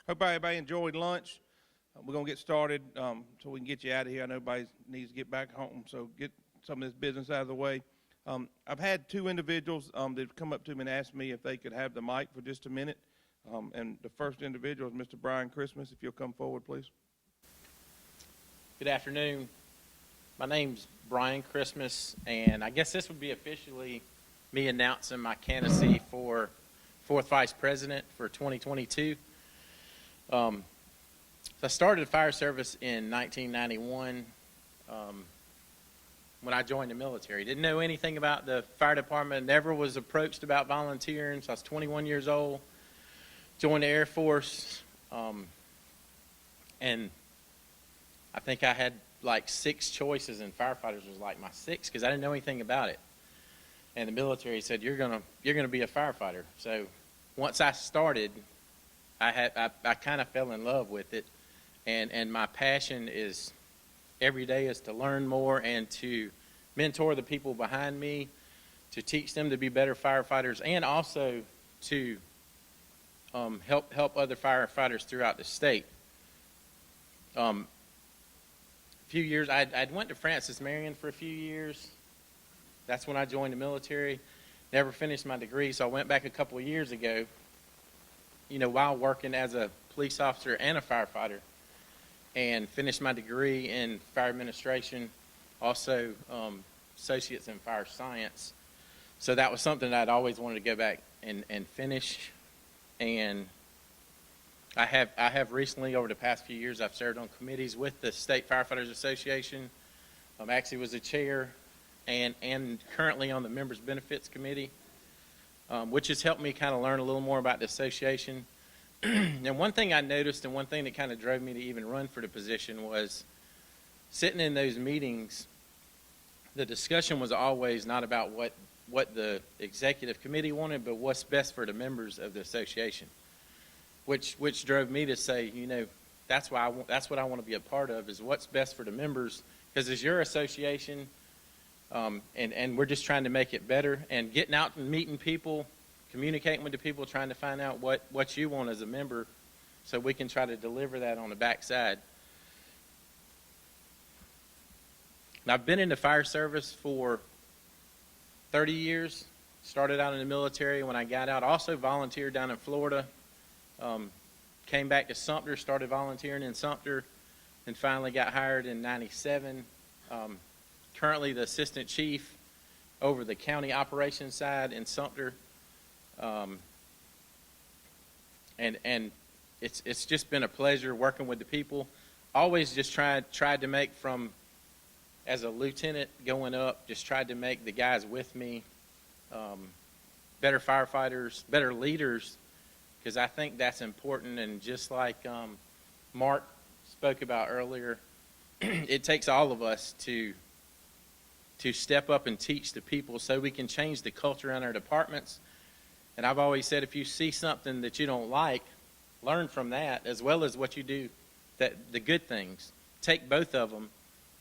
Hope everybody enjoyed lunch. We're going to get started so we can get you out of here. I know everybody needs to get back home, so get some of this business out of the way. I've had two individuals that have come up to me and asked me if they could have the mic for just a minute. And the first individual is Mr. Bryant Christmas. If you'll come forward, please. Good afternoon. My name's Bryant Christmas, and I guess this would be officially me announcing my candidacy for fourth vice president for 2022. So I started the fire service in 1991 when I joined the military. Didn't know anything about the fire department, never was approached about volunteering. So I was 21 years old, joined the Air Force, and I think I had like 6 choices, and firefighters was like my 6th because I didn't know anything about it. And the military said, you're gonna be a firefighter. So once I started, I kind of fell in love with it, and my passion is every day is to learn more and to mentor the people behind me, to teach them to be better firefighters, and also to help other firefighters throughout the state. A few years, I went to Francis Marion for a few years. That's when I joined the military. Never finished my degree, so I went back a couple of years ago, while working as a police officer and a firefighter, and finished my degree in fire administration, also associates in fire science. So that was something that I'd always wanted to go back and finish. And I have recently, over the past few years, I've served on committees with the State Firefighters Association. Actually was a chair and currently on the Members Benefits Committee, which has helped me kind of learn a little more about the association. And one thing I noticed, and one thing that kind of drove me to even run for the position, was sitting in those meetings, the discussion was always not about what the executive committee wanted, but what's best for the members of the association. Which drove me to say, that's what I want to be a part of, is what's best for the members, because it's your association, and we're just trying to make it better, and getting out and meeting people, communicating with the people, trying to find out what you want as a member, so we can try to deliver that on the backside. Now, I've been in the fire service for 30 years. Started out in the military. When I got out, also volunteered down in Florida. Came back to Sumter, started volunteering in Sumter, and finally got hired in '97. Currently the assistant chief over the county operations side in Sumter. And it's just been a pleasure working with the people. Always just tried to make, from as a lieutenant going up, just tried to make the guys with me better firefighters, better leaders, because I think that's important. And just like Mark spoke about earlier, it takes all of us to step up and teach the people so we can change the culture in our departments. And I've always said, if you see something that you don't like, learn from that as well as what you do, the good things. Take both of them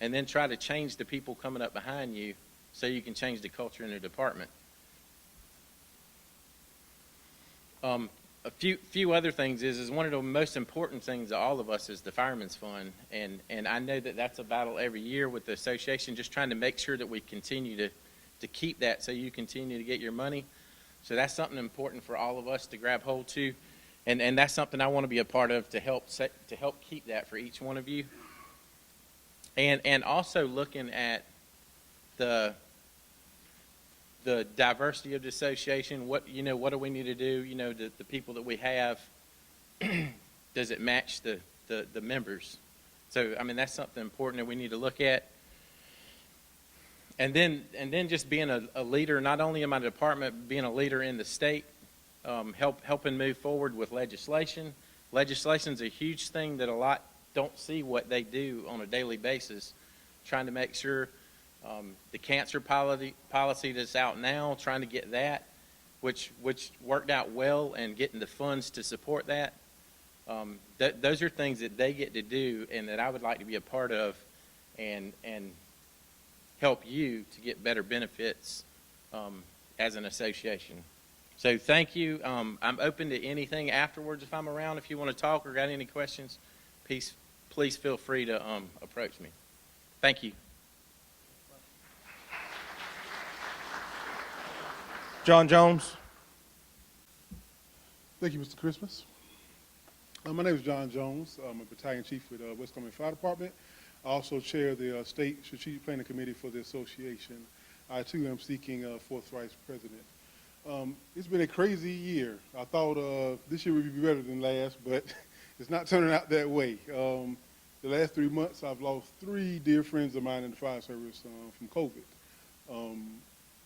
and then try to change the people coming up behind you so you can change the culture in the department. A few other things is one of the most important things to all of us is the Fireman's Fund, and I know that that's a battle every year with the association, just trying to make sure that we continue to keep that so you continue to get your money. So that's something important for all of us to grab hold to, and that's something I want to be a part of to help keep that for each one of you. And also looking at the diversity of the association, what do we need to do? The people that we have, does it match the members? So, that's something important that we need to look at. And then just being a leader, not only in my department, but being a leader in the state, helping move forward with legislation. Legislation's a huge thing that a lot don't see what they do on a daily basis, trying to make sure the cancer policy that's out now, trying to get that, which worked out well, and getting the funds to support that. Those are things that they get to do and that I would like to be a part of and help you to get better benefits as an association. So thank you. I'm open to anything afterwards if I'm around. If you want to talk or got any questions, please feel free to approach me. Thank you. John Jones. Thank you, Mr. Christmas. My name is John Jones. I'm a battalion chief with West Columbia Fire Department. I also chair the State Strategic Planning Committee for the association. I, too, am seeking fourth vice president. It's been a crazy year. I thought this year would be better than last, but it's not turning out that way. The last 3 months, I've lost 3 dear friends of mine in the fire service from COVID.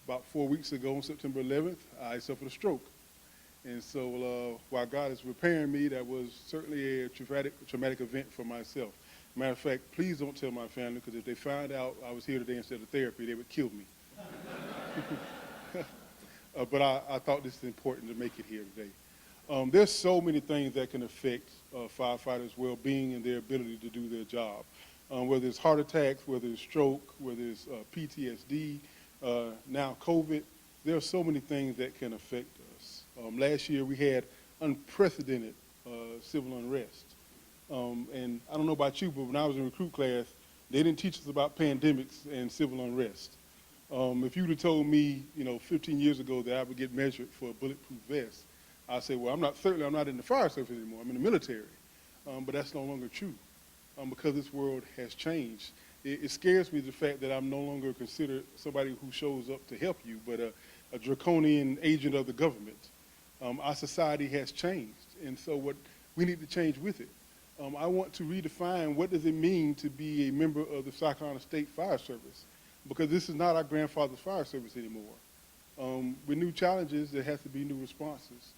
About 4 weeks ago, on September 11th, I suffered a stroke. And so while God is repairing me, that was certainly a traumatic event for myself. Matter of fact, please don't tell my family, because if they found out I was here today instead of therapy, they would kill me. But I thought this is important to make it here today. There's so many things that can affect firefighters' well-being and their ability to do their job. Whether it's heart attacks, whether it's stroke, whether it's PTSD, now COVID, there are so many things that can affect us. Last year we had unprecedented civil unrest. And I don't know about you, but when I was in recruit class, they didn't teach us about pandemics and civil unrest. If you would have told me, 15 years ago that I would get measured for a bulletproof vest, I'd say, well, I'm not in the fire service anymore. I'm in the military. But that's no longer true because this world has changed. It scares me the fact that I'm no longer considered somebody who shows up to help you, but a draconian agent of the government. Our society has changed, and so we need to change with it. I want to redefine what does it mean to be a member of the South Carolina State Fire Service, because this is not our grandfather's fire service anymore. With new challenges, there has to be new responses.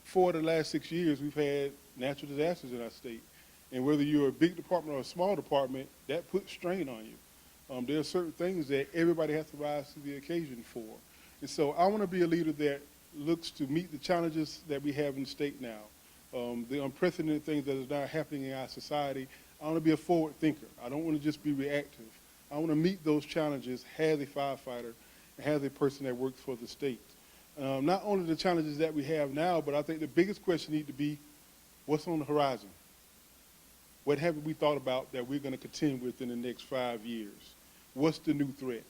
For the last 6 years, we've had natural disasters in our state, and whether you're a big department or a small department, that puts strain on you. There are certain things that everybody has to rise to the occasion for. And so I want to be a leader that looks to meet the challenges that we have in the state now, the unprecedented things that are now happening in our society. I want to be a forward thinker. I don't want to just be reactive. I want to meet those challenges as a firefighter and as a person that works for the state. Not only the challenges that we have now, but I think the biggest question needs to be, what's on the horizon? What haven't we thought about that we're going to contend with in the next 5 years? What's the new threat?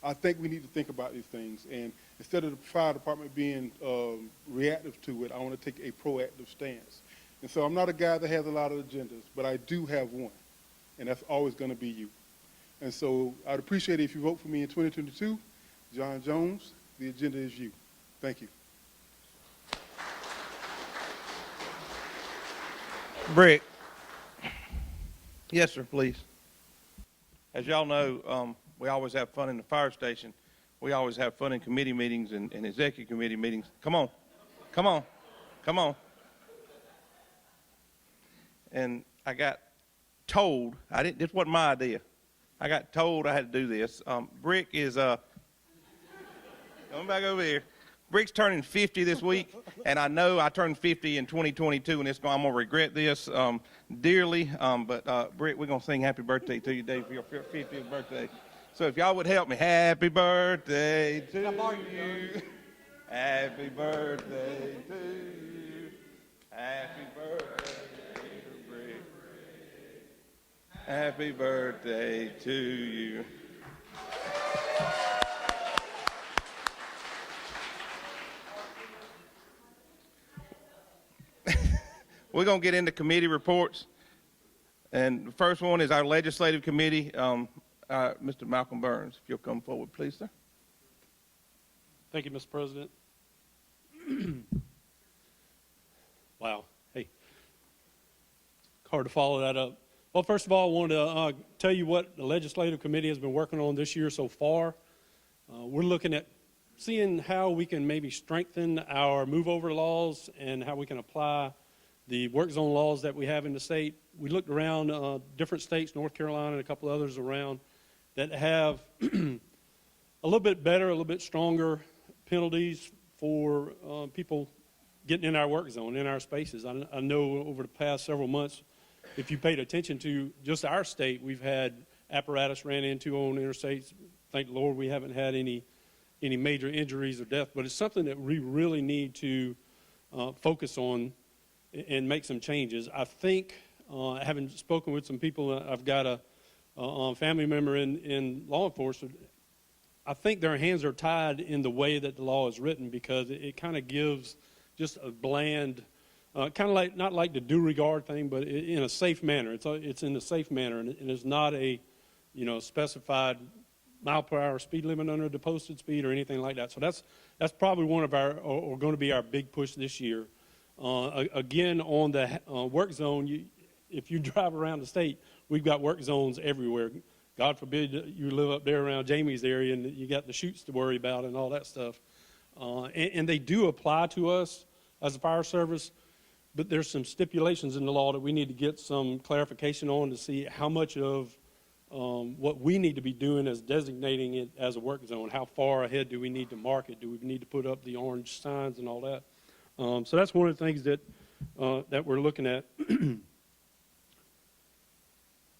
I think we need to think about these things, and instead of the fire department being reactive to it, I want to take a proactive stance. And so I'm not a guy that has a lot of agendas, but I do have one, and that's always going to be you. And so I'd appreciate it if you vote for me in 2022. John Jones, the agenda is you. Thank you. Brick. Yes, sir, please. As y'all know, we always have fun in the fire station. We always have fun in committee meetings and executive committee meetings. Come on, come on, come on. And I got told, this wasn't my idea. I got told I had to do this. Brick is, coming back over here. Brick's turning 50 this week, and I know I turned 50 in 2022, and I'm going to regret this dearly. But Brick, we're going to sing happy birthday to you today for your 50th birthday. So if y'all would help me, happy birthday to you. Happy birthday to you. Happy birthday to Brick. Happy birthday to you. We're going to get into committee reports. And the first one is our legislative committee. Mr. Malcolm Burns, if you'll come forward, please, sir. Thank you, Mr. President. Wow. Hey. Hard to follow that up. Well, first of all, I wanted to tell you what the legislative committee has been working on this year so far. We're looking at seeing how we can maybe strengthen our move-over laws and how we can apply the work zone laws that we have in the state. We looked around different states, North Carolina and a couple others around, that have a little bit better, a little bit stronger penalties for people getting in our work zone, in our spaces. I know over the past several months, if you paid attention to just our state, we've had apparatus ran into on interstates. Thank the Lord we haven't had any any major injuries or death, but it's something that we really need to focus on and make some changes. I think, having spoken with some people, I've got a family member in law enforcement. I think their hands are tied in the way that the law is written, because it kind of gives just a bland, kind of like, not like the due regard thing, but in a safe manner. It's in a safe manner, and it's not a, specified mile per hour speed limit under the posted speed or anything like that. So that's probably one of our, or going to be our big push this year. Again, on the work zone, if you drive around the state, we've got work zones everywhere. God forbid you live up there around Jamie's area and you got the chutes to worry about and all that stuff. And they do apply to us as a fire service, but there's some stipulations in the law that we need to get some clarification on to see how much of what we need to be doing is designating it as a work zone. How far ahead do we need to mark it? Do we need to put up the orange signs and all that? So that's one of the things that we're looking at.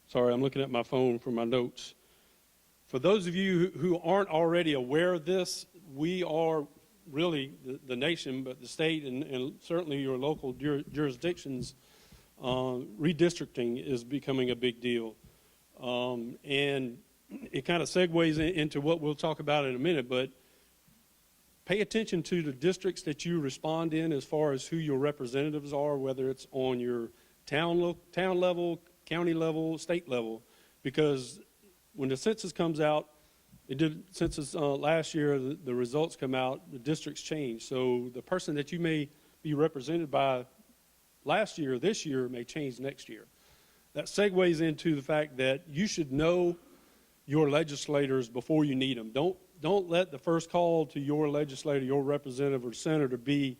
Sorry, I'm looking at my phone for my notes. For those of you who aren't already aware of this, we are really the nation, but the state and certainly your local jurisdictions, redistricting is becoming a big deal. And it kind of segues into what we'll talk about in a minute, but pay attention to the districts that you respond in as far as who your representatives are, whether it's on your town level, county level, state level, because when the census comes out, it did census last year, the results come out, the districts change. So the person that you may be represented by last year or this year may change next year. That segues into the fact that you should know your legislators before you need them. Don't let the first call to your legislator, your representative or senator be,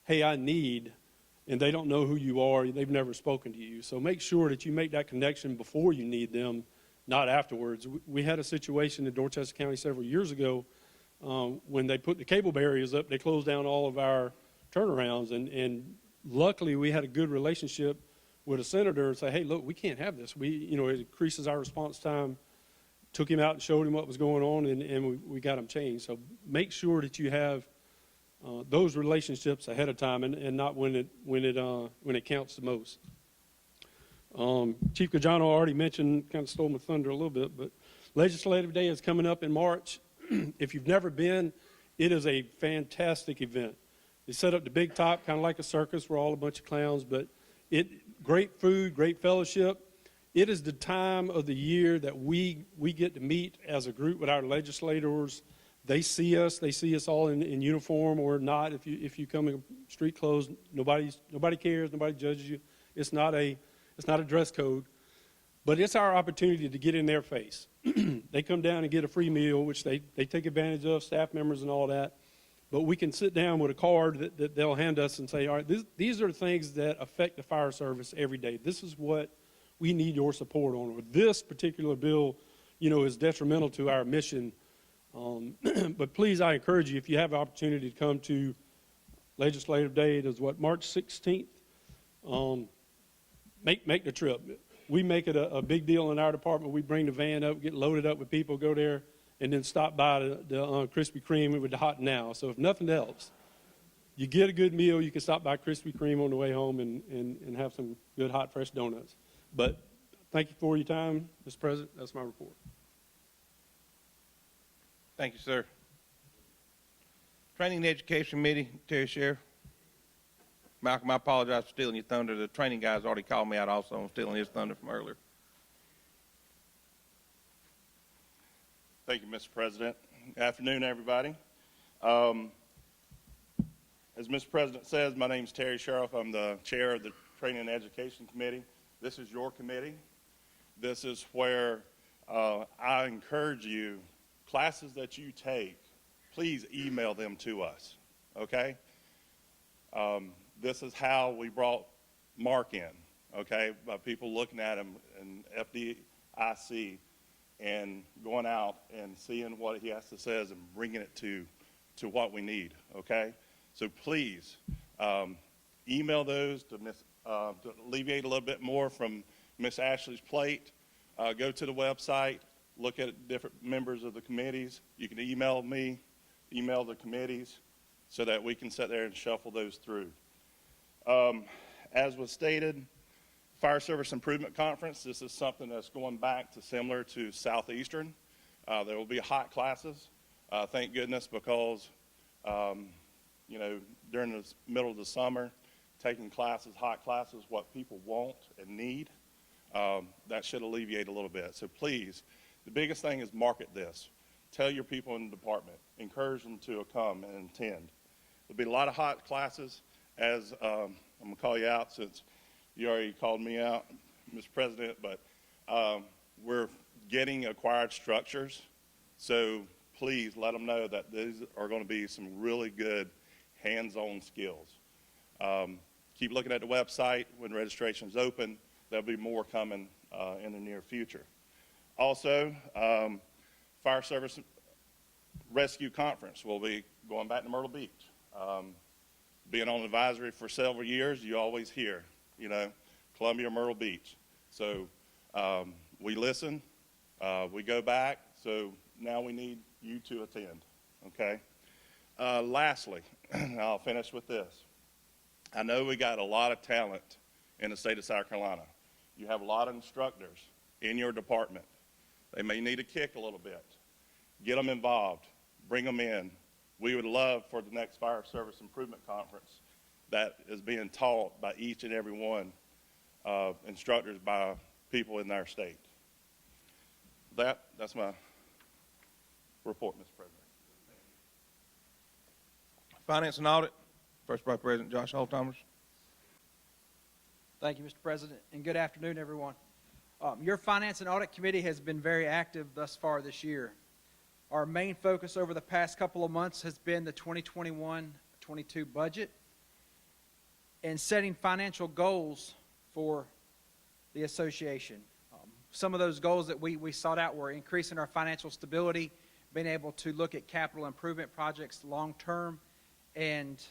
hey, I need, and they don't know who you are, they've never spoken to you. So make sure that you make that connection before you need them, not afterwards. We had a situation in Dorchester County several years ago when they put the cable barriers up, they closed down all of our turnarounds, and luckily we had a good relationship with a senator and say, hey, look, we can't have this. It increases our response time. Took him out and showed him what was going on, and we got him changed. So make sure that you have those relationships ahead of time, and not when it counts the most. Chief Gajano already mentioned, kind of stole my thunder a little bit, but Legislative Day is coming up in March. If you've never been, it is a fantastic event. They set up the big top, kind of like a circus. We're all a bunch of clowns, but great food, great fellowship. It is the time of the year that we get to meet as a group with our legislators. They see us all in uniform or not. If you come in street clothes, nobody cares, nobody judges you. It's not a dress code, but it's our opportunity to get in their face. They come down and get a free meal, which they take advantage of, staff members and all that. But we can sit down with a card that they'll hand us and say, all right, these are things that affect the fire service every day. This is what we need your support on. Or this particular bill, is detrimental to our mission. But please, I encourage you, if you have the opportunity to come to Legislative Day, it is March 16th. Make the trip. We make it a big deal in our department. We bring the van up, get loaded up with people, go there, and then stop by the Krispy Kreme with the hot now. So if nothing else, you get a good meal, you can stop by Krispy Kreme on the way home and have some good hot fresh donuts. But thank you for your time, Mr. President. That's my report. Thank you, sir. Training and Education Committee, Terry Sheriff. Malcolm, I apologize for stealing your thunder. The training guys already called me out also on stealing his thunder from earlier. Thank you, Mr. President. Good afternoon, everybody. As Mr. President says, my name is Terry Sheriff. I'm the chair of the Training and Education Committee. This is your committee. This is where I encourage you, classes that you take, please email them to us, okay? This is how we brought Mark in, okay, by people looking at him in FDIC and going out and seeing what he has to say and bringing it to what we need, okay? So please email those to alleviate a little bit more from Miss Ashley's plate. Go to the website, look at different members of the committees. You can email me, email the committees so that we can sit there and shuffle those through. As was stated, Fire Service Improvement Conference, this is something that's going back to similar to Southeastern. There will be hot classes, thank goodness, because, you know, during the middle of the summer, taking classes, hot classes, what people want and need, that should alleviate a little bit. So please, the biggest thing is market this. Tell your people in the department, encourage them to come and attend. There'll be a lot of hot classes, as I'm gonna call you out since you already called me out, Mr. President, but we're getting acquired structures. So please let them know that these are gonna be some really good hands-on skills. Keep looking at the website when registration's open. There'll be more coming in the near future. Also, Fire Service Rescue Conference will be going back to Myrtle Beach. Being on advisory for several years, you always hear, you know, Columbia, Myrtle Beach. So we listen, we go back, so now we need you to attend, okay? Lastly, I'll finish with this. I know we got a lot of talent in the state of South Carolina. You have a lot of instructors in your department. They may need a kick a little bit. Get them involved, bring them in. We would love for the next Fire Service Improvement Conference that is being taught by each and every one of instructors by people in our state. That's my report, Mr. President. Finance and Audit, First Vice President Josh Holthomers. Thank you, Mr. President, and good afternoon, everyone. Your Finance and Audit Committee has been very active thus far this year. Our main focus over the past couple of months has been the 2021-22 budget and setting financial goals for the association. Some of those goals that we sought out were increasing our financial stability, being able to look at capital improvement projects long-term, and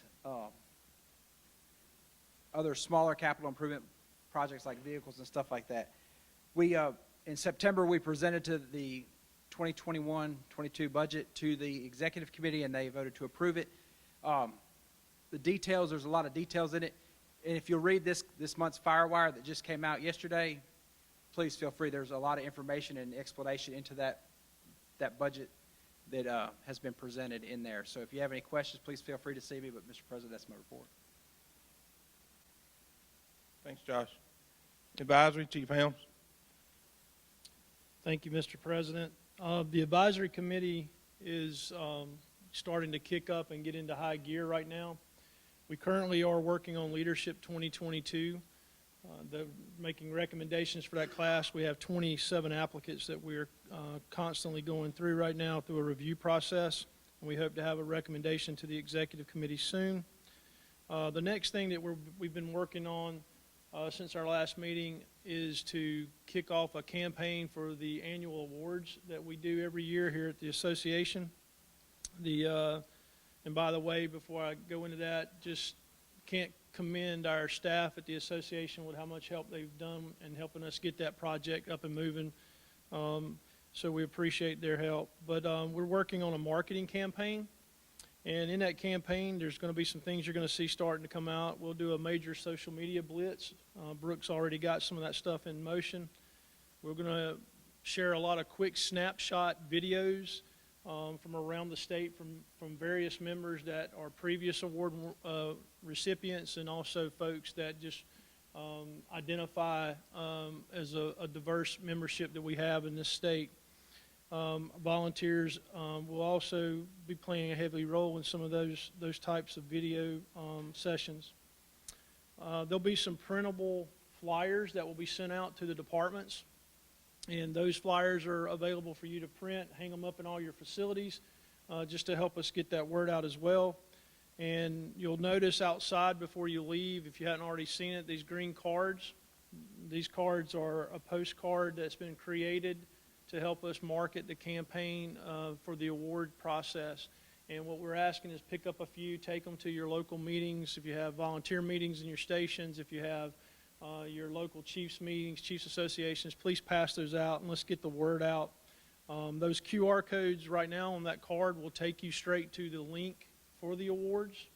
other smaller capital improvement projects like vehicles and stuff like that. In September, we presented to the 2021-22 budget to the Executive Committee, and they voted to approve it. The details, there's a lot of details in it. And if you'll read this month's Firewire that just came out yesterday, please feel free. There's a lot of information and explanation into that budget that has been presented in there. So if you have any questions, please feel free to see me. But, Mr. President, that's my report. Thanks, Josh. Advisory, Chief Helms. Thank you, Mr. President. The advisory committee is starting to kick up and get into high gear right now. We currently are working on Leadership 2022. Making recommendations for that class. We have 27 applicants that we're constantly going through right now through a review process. And we hope to have a recommendation to the executive committee soon. The next thing that we've been working on since our last meeting is to kick off a campaign for the annual awards that we do every year here at the association. And by the way, before I go into that, just can't commend our staff at the association with how much help they've done in helping us get that project up and moving. So we appreciate their help. But we're working on a marketing campaign. And in that campaign, there's going to be some things you're going to see starting to come out. We'll do a major social media blitz. Brooks already got some of that stuff in motion. We're going to share a lot of quick snapshot videos from around the state from various members that are previous award recipients and also folks that just identify as a diverse membership that we have in this state. Volunteers will also be playing a heavy role in some of those types of video sessions. There'll be some printable flyers that will be sent out to the departments, and those flyers are available for you to print, hang them up in all your facilities, just to help us get that word out as well. And you'll notice outside before you leave, if you hadn't already seen it, these green cards. These cards are a postcard that's been created to help us market the campaign for the award process. And what we're asking is pick up a few, take them to your local meetings. If you have volunteer meetings in your stations, if you have your local chiefs meetings, chiefs associations, please pass those out and let's get the word out Those QR codes right now on that card will take you straight to the link for the awards.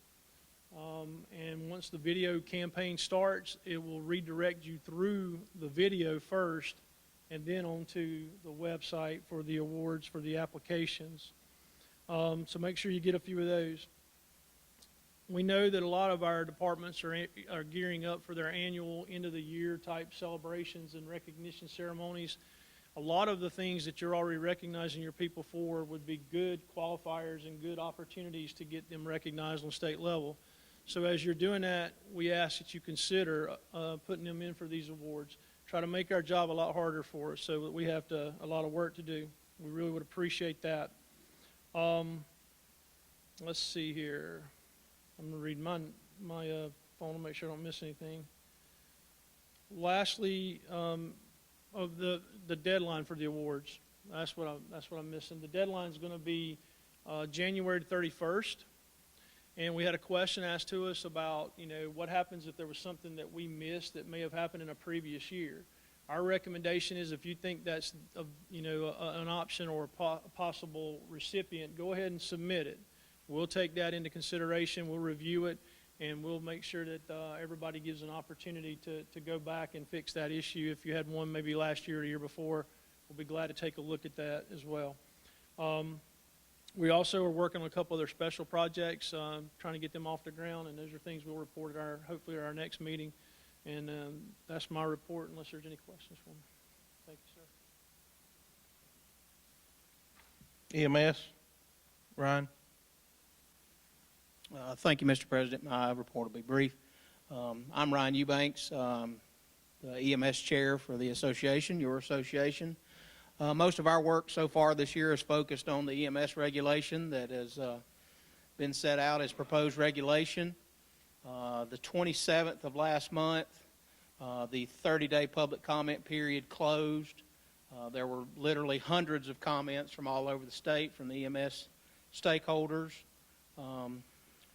And once the video campaign starts, it will redirect you through the video first and then onto the website for the awards for the applications. So make sure you get a few of those. We know that a lot of our departments are gearing up for their annual end-of-the-year type celebrations and recognition ceremonies. A lot of the things that you're already recognizing your people for would be good qualifiers and good opportunities to get them recognized on state level. So as you're doing that, we ask that you consider putting them in for these awards. Try to make our job a lot harder for us so that we have a lot of work to do. We really would appreciate that. Let's see here. I'm going to read my phone to make sure I don't miss anything. Lastly, of the deadline for the awards. That's what I'm missing. The deadline is going to be January 31st. And we had a question asked to us about, what happens if there was something that we missed that may have happened in a previous year. Our recommendation is if you think that's, an option or a possible recipient, go ahead and submit it. We'll take that into consideration. We'll review it, and we'll make sure that everybody gives an opportunity to go back and fix that issue. If you had one maybe last year or the year before, we'll be glad to take a look at that as well. We also are working on a couple other special projects, trying to get them off the ground, and those are things we'll report at hopefully our next meeting. And that's my report, unless there's any questions for me. Thank you, sir. EMS, Ryan? Thank you, Mr. President. My report will be brief. I'm Ryan Eubanks, the EMS chair for the association, your association. Most of our work so far this year is focused on the EMS regulation that has been set out as proposed regulation. The 27th of last month, the 30-day public comment period closed. There were literally hundreds of comments from all over the state from the EMS stakeholders.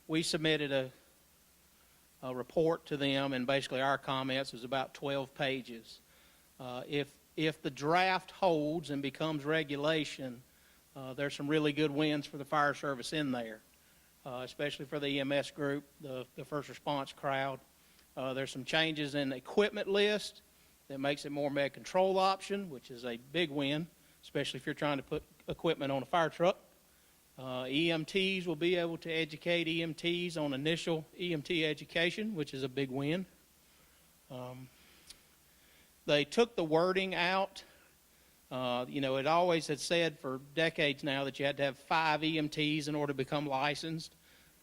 We submitted a report to them, and basically our comments was about 12 pages. If the draft holds and becomes regulation, there's some really good wins for the fire service in there, especially for the EMS group, the first response crowd. There's some changes in the equipment list that makes it more med control option, which is a big win, especially if you're trying to put equipment on a fire truck. EMTs will be able to educate EMTs on initial EMT education, which is a big win. They took the wording out. It always had said for decades now that you had to have 5 EMTs in order to become licensed.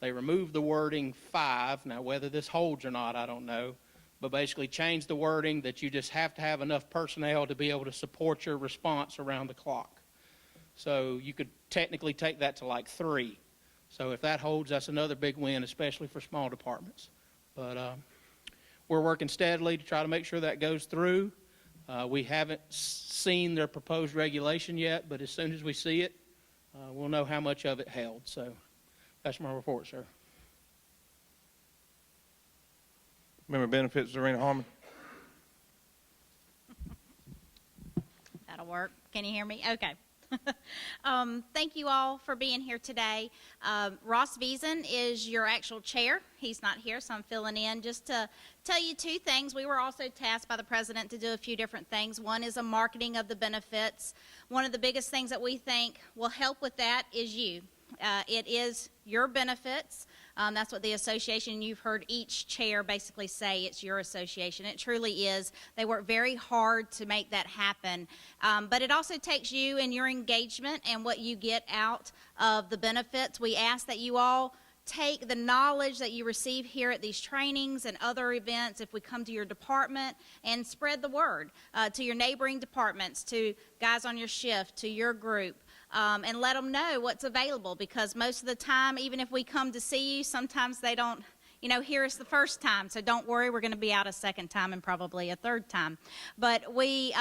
They removed the wording 5. Now, whether this holds or not, I don't know. But basically changed the wording that you just have to have enough personnel to be able to support your response around the clock. So you could technically take that to like 3. So if that holds, that's another big win, especially for small departments. But we're working steadily to try to make sure that goes through. We haven't seen their proposed regulation yet, but as soon as we see it, we'll know how much of it held. So that's my report, sir. Member Benefits, Zarina Harmon. That'll work. Can you hear me? Okay. Thank you all for being here today. Ross Wiesen is your actual chair. He's not here, so I'm filling in just to tell you 2 things. We were also tasked by the president to do a few different things. One is a marketing of the benefits. One of the biggest things that we think will help with that is you. It is your benefits. That's what the association, you've heard each chair basically say, it's your association. It truly is. They work very hard to make that happen. But it also takes you and your engagement and what you get out of the benefits. We ask that you all take the knowledge that you receive here at these trainings and other events, if we come to your department, and spread the word to your neighboring departments, to guys on your shift, to your group. And let them know what's available, because most of the time, even if we come to see you, sometimes they don't, hear us the first time. So don't worry, we're going to be out a second time and probably a third time. But we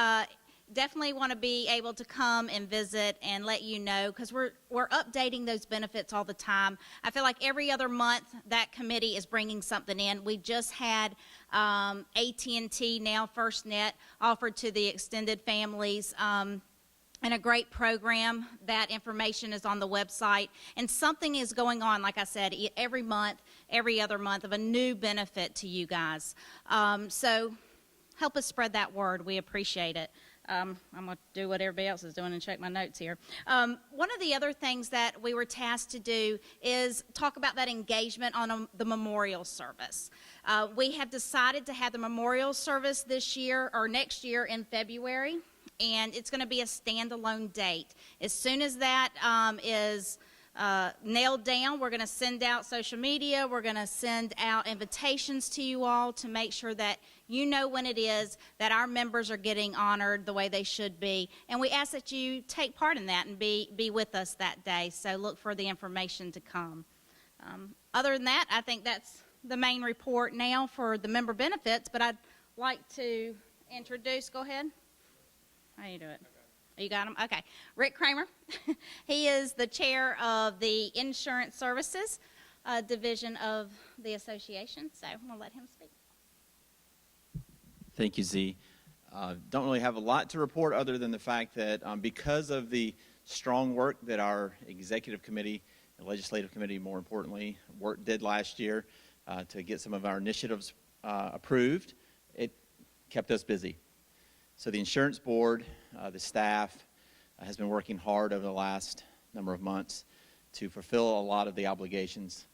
definitely want to be able to come and visit and let you know, because we're updating those benefits all the time. I feel like every other month that committee is bringing something in. We just had AT&T, now FirstNet, offered to the extended families. and a great program. That information is on the website. And something is going on, like I said, every month, every other month, of a new benefit to you guys. So help us spread that word. We appreciate it. I'm going to do what everybody else is doing and check my notes here. One of the other things that we were tasked to do is talk about that engagement on the memorial service. We have decided to have the memorial service this year or next year in February, and it's going to be a standalone date. As soon as that is nailed down, we're going to send out social media. We're going to send out invitations to you all to make sure that you know when it is that our members are getting honored the way they should be. And we ask that you take part in that and be with us that day. So look for the information to come. Other than that, I think that's the main report now for the member benefits, but I'd like to introduce, go ahead. How do you do it? You got him? Okay. Rick Kramer. He is the chair of the Insurance Services Division of the association, so we'll let him speak. Thank you, Z. Don't really have a lot to report other than the fact that because of the strong work that our executive committee, the legislative committee more importantly, did last year to get some of our initiatives approved, it kept us busy. So the insurance board, the staff, has been working hard over the last number of months to fulfill a lot of the obligations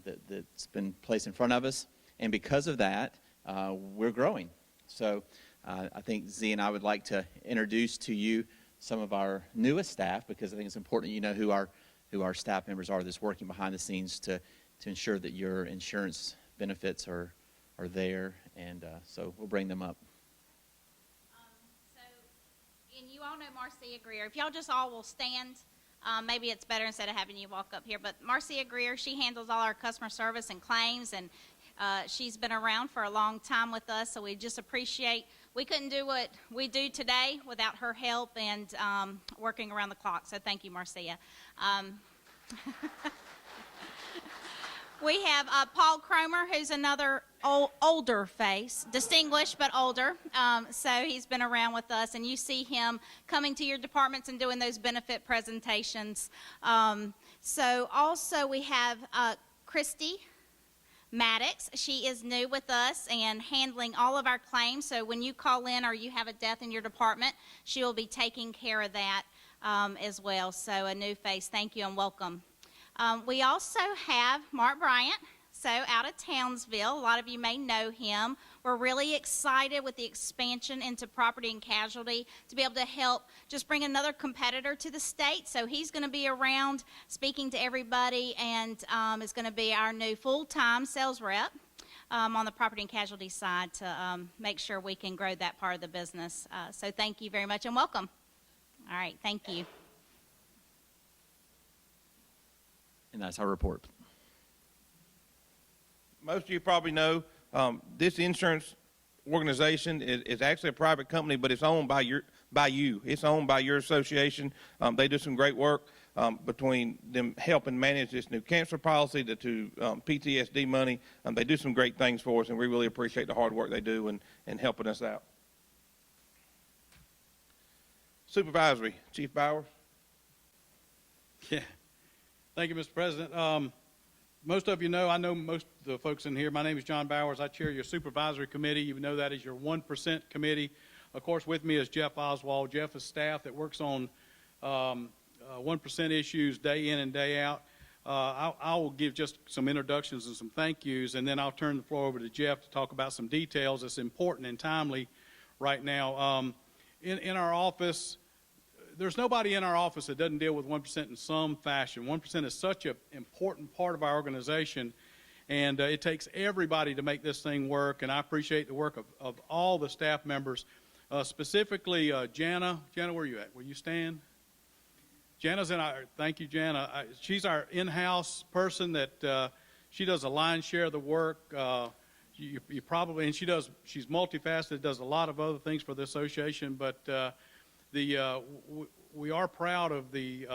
that's been placed in front of us. And because of that, we're growing. So I think Z and I would like to introduce to you some of our newest staff, because I think it's important you know who our staff members are that's working behind the scenes to ensure that your insurance benefits are there. And so we'll bring them up. And you all know Marcia Greer. If y'all just all will stand, maybe it's better instead of having you walk up here. But Marcia Greer, she handles all our customer service and claims, and she's been around for a long time with us, so we just appreciate. We couldn't do what we do today without her help and working around the clock, so thank you, Marcia. We have Paul Cromer, who's another older face, distinguished but older. So he's been around with us, and you see him coming to your departments and doing those benefit presentations. So also we have Christy Maddox. She is new with us and handling all of our claims. So when you call in or you have a death in your department, she will be taking care of that as well. So a new face. Thank you and welcome. We also have Mark Bryant, so out of Townsville. A lot of you may know him. We're really excited with the expansion into property and casualty to be able to help just bring another competitor to the state. So he's going to be around speaking to everybody and is going to be our new full-time sales rep on the property and casualty side to make sure we can grow that part of the business. So thank you very much and welcome. All right, thank you. And that's our report. Most of you probably know this insurance organization is actually a private company, but it's owned by you. It's owned by your association. They do some great work between them helping manage this new cancer policy, the two PTSD money. They do some great things for us, and we really appreciate the hard work they do and helping us out. Supervisory, Chief Bowers. Yeah. Thank you, Mr. President. Most of you know, I know most of the folks in here. My name is John Bowers. I chair your supervisory committee. You know that is your 1% committee. Of course, with me is Jeff Oswald. Jeff is staff that works on 1% issues day in and day out. I will give just some introductions and some thank yous, and then I'll turn the floor over to Jeff to talk about some details that's important and timely right now. In our office, there's nobody in our office that doesn't deal with 1% in some fashion. 1% is such an important part of our organization, and it takes everybody to make this thing work, and I appreciate the work of all the staff members, specifically Jana. Jana, where are you at? Will you stand? Jana's in our, thank you, Jana. She's our in-house person that she does a lion's share of the work. You probably, and she's multifaceted, does a lot of other things for the association, but we are proud of the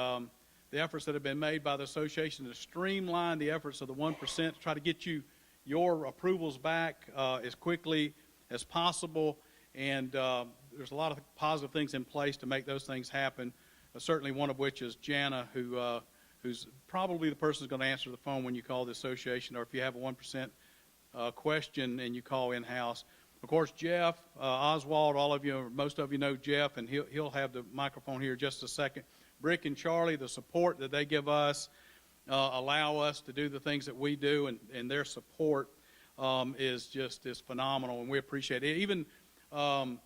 efforts that have been made by the association to streamline the efforts of the 1% to try to get you your approvals back as quickly as possible. And there's a lot of positive things in place to make those things happen. Certainly one of which is Jana, who's probably the person who's going to answer the phone when you call the association, or if you have a 1% question and you call in-house. Of course, Jeff, Oswald, all of you, or most of you know Jeff, and he'll have the microphone here in just a second. Brick and Charlie, the support that they give us, allow us to do the things that we do, and their support is phenomenal, and we appreciate it. Even a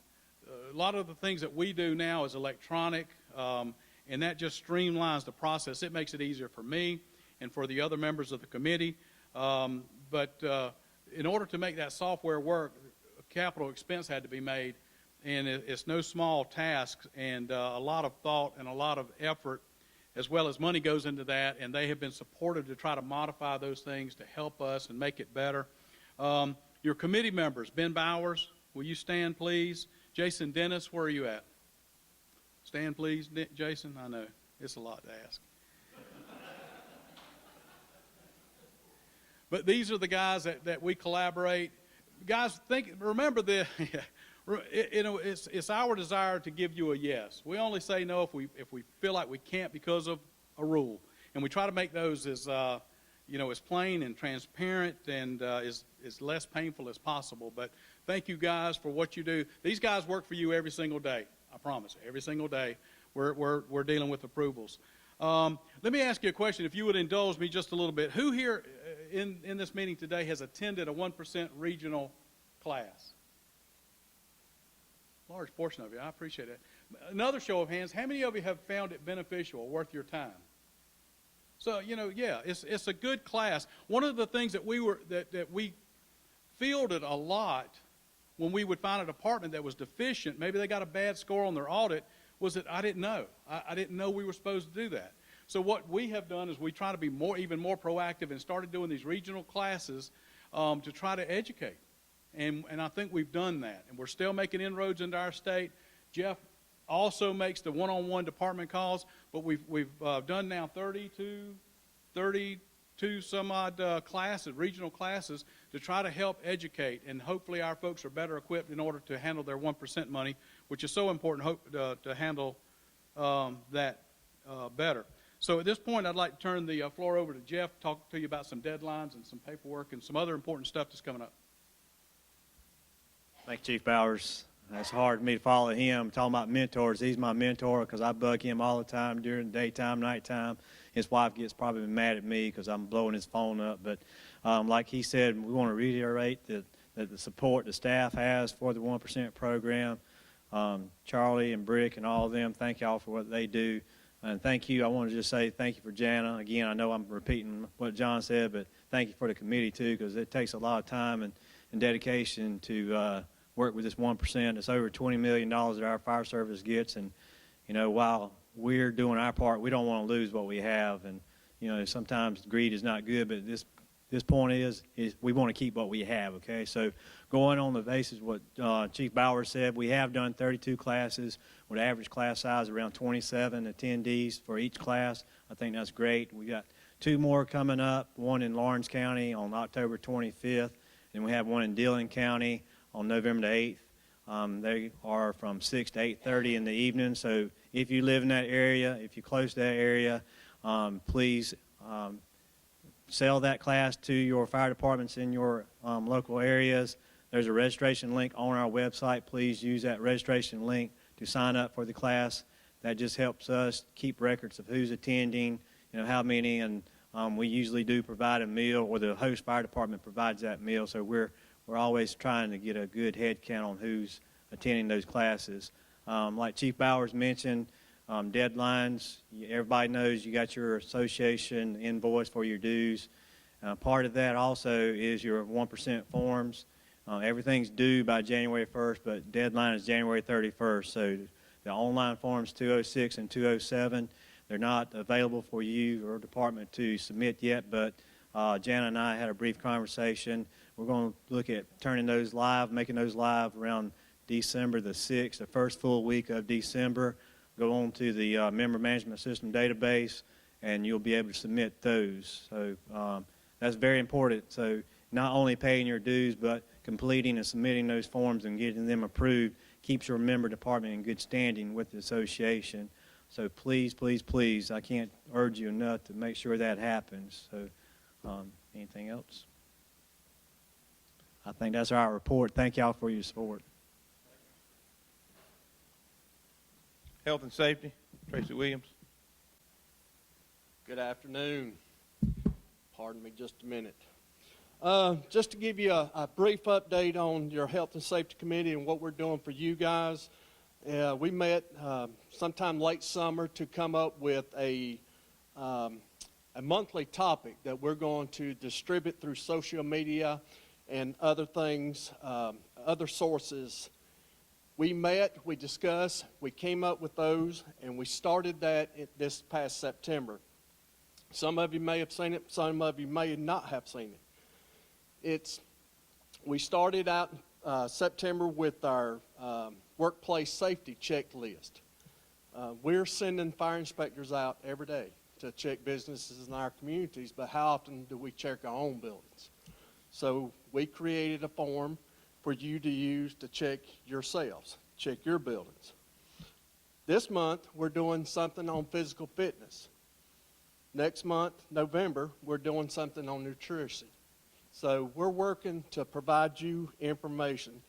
lot of the things that we do now is electronic, and that just streamlines the process. It makes it easier for me and for the other members of the committee. But in order to make that software work, capital expense had to be made, and it's no small task, and a lot of thought and a lot of effort as well as money goes into that, and they have been supportive to try to modify those things to help us and make it better. Your committee members, Ben Bowers, will you stand, please? Jason Dennis, where are you at? Stand, please, Jason. I know it's a lot to ask. But these are the guys that we collaborate. Guys, remember the, it's our desire to give you a yes. We only say no if we feel like we can't because of a rule, and we try to make those as as plain and transparent and as less painful as possible. But thank you guys for what you do. These guys work for you every single day. I promise, every single day we're dealing with approvals. Let me ask you a question, if you would indulge me just a little bit. Who here in this meeting today has attended a 1% regional class? Large portion of you. I appreciate it. Another show of hands, how many of you have found it beneficial or worth your time? So, yeah, it's a good class. One of the things that we fielded a lot when we would find a department that was deficient, maybe they got a bad score on their audit, was that I didn't know. I didn't know we were supposed to do that. So what we have done is we try to be even more proactive and started doing these regional classes to try to educate. And I think we've done that. And we're still making inroads into our state. Jeff also makes the one-on-one department calls, but we've done now 32 some odd classes, regional classes, to try to help educate. And hopefully our folks are better equipped in order to handle their 1% money, which is so important to handle that better. So at this point, I'd like to turn the floor over to Jeff, talk to you about some deadlines and some paperwork and some other important stuff that's coming up. Thank you, Chief Bowers. It's hard for me to follow him. Talking about mentors, he's my mentor because I bug him all the time during the daytime, nighttime. His wife gets probably mad at me because I'm blowing his phone up. But like he said, we want to reiterate that the support the staff has for the 1% program. Charlie and Brick and all of them, thank y'all for what they do. And thank you. I want to just say thank you for Jana. Again, I know I'm repeating what John said, but thank you for the committee, too, because it takes a lot of time and dedication to work with this 1%. It's over $20 million that our fire service gets. And, while we're doing our part, we don't want to lose what we have. And, sometimes greed is not good, but this point is we want to keep what we have, okay? So going on the basis of what Chief Bowers said, we have done 32 classes with average class size around 27 attendees for each class. I think that's great. We got 2 more coming up, one in Lawrence County on October 25th, and we have one in Dillon County on November the 8th. They are from 6 to 8:30 in the evening. So if you live in that area, if you're close to that area, please sell that class to your fire departments in your local areas. There's a registration link on our website. Please use that registration link to sign up for the class. That just helps us keep records of who's attending, how many, and we usually do provide a meal, or the host fire department provides that meal. So we're always trying to get a good head count on who's attending those classes. Like Chief Bowers mentioned, deadlines. Everybody knows you got your association invoice for your dues. Part of that also is your 1% forms. Everything's due by January 1st, but deadline is January 31st. So the online forms 206 and 207, they're not available for you or department to submit yet, but Jana and I had a brief conversation. We're going to look at turning those live, making those live around December the 6th, the first full week of December. Go on to the member management system database, and you'll be able to submit those. So that's very important. So not only paying your dues, but completing and submitting those forms and getting them approved keeps your member department in good standing with the association. So please, please, please, I can't urge you enough to make sure that happens. So anything else? I think that's our report. Thank y'all for your support. Health and safety, Tracy Williams. Good afternoon. Pardon me just a minute. Just to give you a brief update on your Health and Safety Committee and what we're doing for you guys. We met sometime late summer to come up with a monthly topic that we're going to distribute through social media and other things, other sources. We met, we discussed, we came up with those, and we started that this past September. Some of you may have seen it, some of you may not have seen it. We started out September with our workplace safety checklist. We're sending fire inspectors out every day to check businesses in our communities, but how often do we check our own buildings? So we created a form for you to use to check yourselves, check your buildings. This month, we're doing something on physical fitness. Next month, November, we're doing something on nutrition. So we're working to provide you information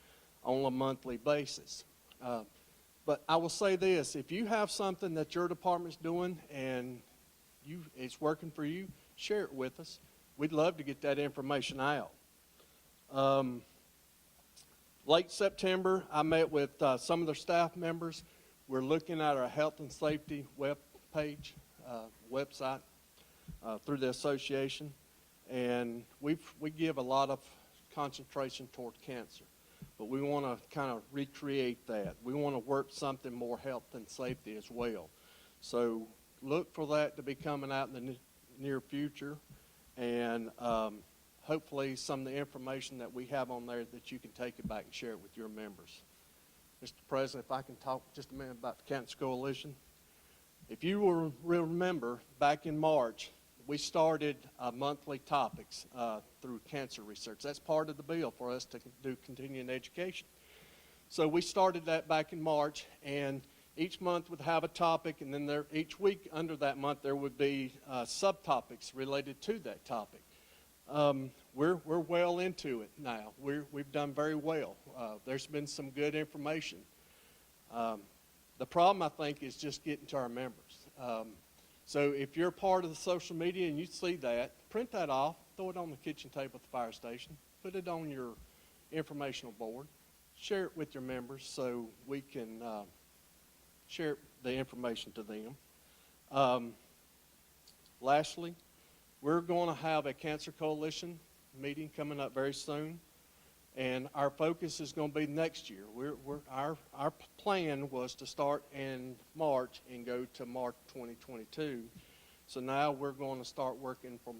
on a monthly basis. But I will say this, if you have something that your department's doing and it's working for you, share it with us. We'd love to get that information out. Late September, I met with some of their staff members. We're looking at our health and safety web page, website through the association, and we give a lot of concentration toward cancer, but we want to kind of recreate that. We want to work something more health and safety as well. So look for that to be coming out in the near future, and hopefully some of the information that we have on there that you can take it back and share it with your members. Mr. President, if I can talk just a minute about the Cancer Coalition. If you will remember, back in March, we started monthly topics through cancer research. That's part of the bill for us to do continuing education. So we started that back in March, and each month would have a topic, and then each week under that month there would be subtopics related to that topic. We're well into it now. We've done very well. There's been some good information. The problem, I think, is just getting to our members. So if you're part of the social media and you see that, print that off, throw it on the kitchen table at the fire station, put it on your informational board, share it with your members so we can share the information to them. Lastly, we're going to have a Cancer Coalition meeting coming up very soon, and our focus is going to be next year. Our plan was to start in March and go to March 2022. So now we're going to start working from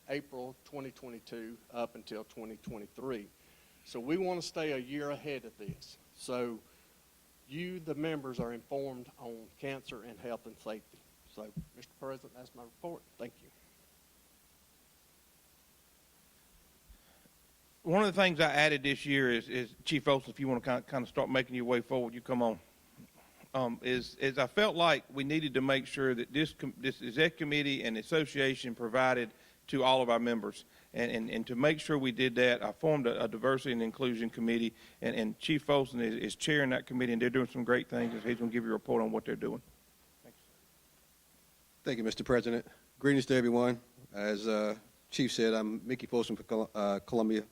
April 2022 up until 2023. So we want to stay a year ahead of this. So you, the members, are informed on cancer and health and safety. So, Mr. President, that's my report. Thank you. One of the things I added this year is Chief Olson, if you want to kind of start making your way forward, you come on. Is I felt like we needed to make sure that this exec committee and association provided to all of our members. And to make sure we did that, I formed a diversity and inclusion committee, and Chief Olson is chairing that committee, and they're doing some great things, and he's going to give you a report on what they're doing. Thanks. Thank you, Mr. President. Greetings to everyone. As Chief said, I'm Mickey Folsom from Columbia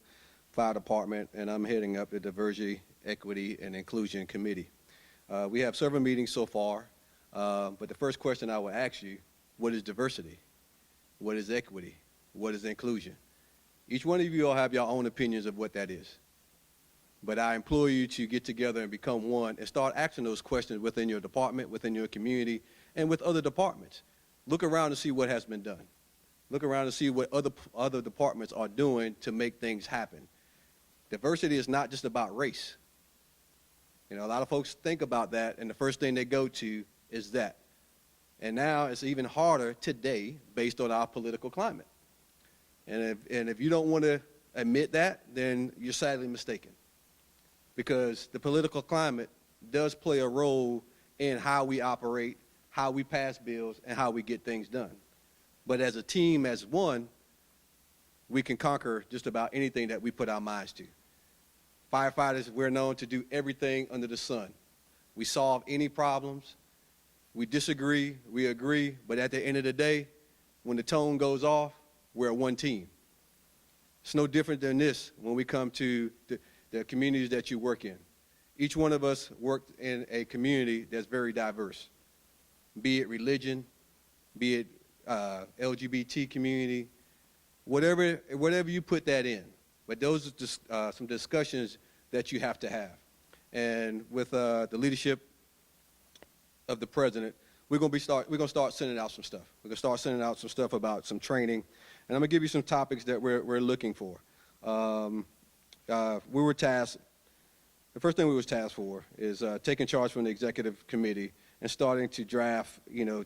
Fire Department, and I'm heading up the Diversity, Equity, and Inclusion Committee. We have several meetings so far, but the first question I will ask you, what is diversity? What is equity? What is inclusion? Each one of you all have your own opinions of what that is. But I implore you to get together and become one and start asking those questions within your department, within your community, and with other departments. Look around and see what has been done. Look around and see what other departments are doing to make things happen. Diversity is not just about race. You know, a lot of folks think about that, and the first thing they go to is that. And now it's even harder today based on our political climate. And if you don't want to admit that, then you're sadly mistaken. because the political climate does play a role in how we operate, how we pass bills, and how we get things done. But as a team, as one, we can conquer just about anything that we put our minds to. Firefighters, we're known to do everything under the sun. We solve any problems. We disagree, we agree, but at the end of the day, when the tone goes off, we're one team. It's no different than this when we come to the communities that you work in. Each one of us worked in a community that's very diverse, be it religion, be it LGBT community, whatever you put that in. But those are just some discussions that you have to have. And with the leadership of the president, we're going to start sending out some stuff. We're going to start sending out some stuff about some training, and I'm going to give you some topics that we're looking for. We were tasked. The first thing we was tasked for is taking charge from the executive committee and starting to draft,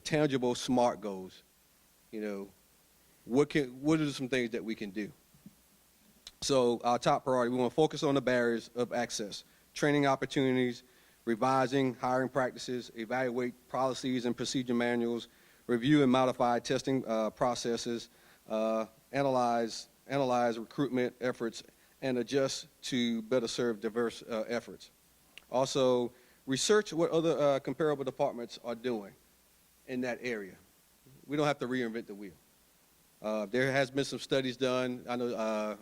tangible SMART goals. What are some things that we can do? So our top priority, we want to focus on the barriers of access, training opportunities, revising hiring practices, evaluate policies and procedure manuals, review and modify testing processes, analyze recruitment efforts, and adjust to better serve diverse efforts. Also, research what other comparable departments are doing in that area. We don't have to reinvent the wheel. There has been some studies done. I know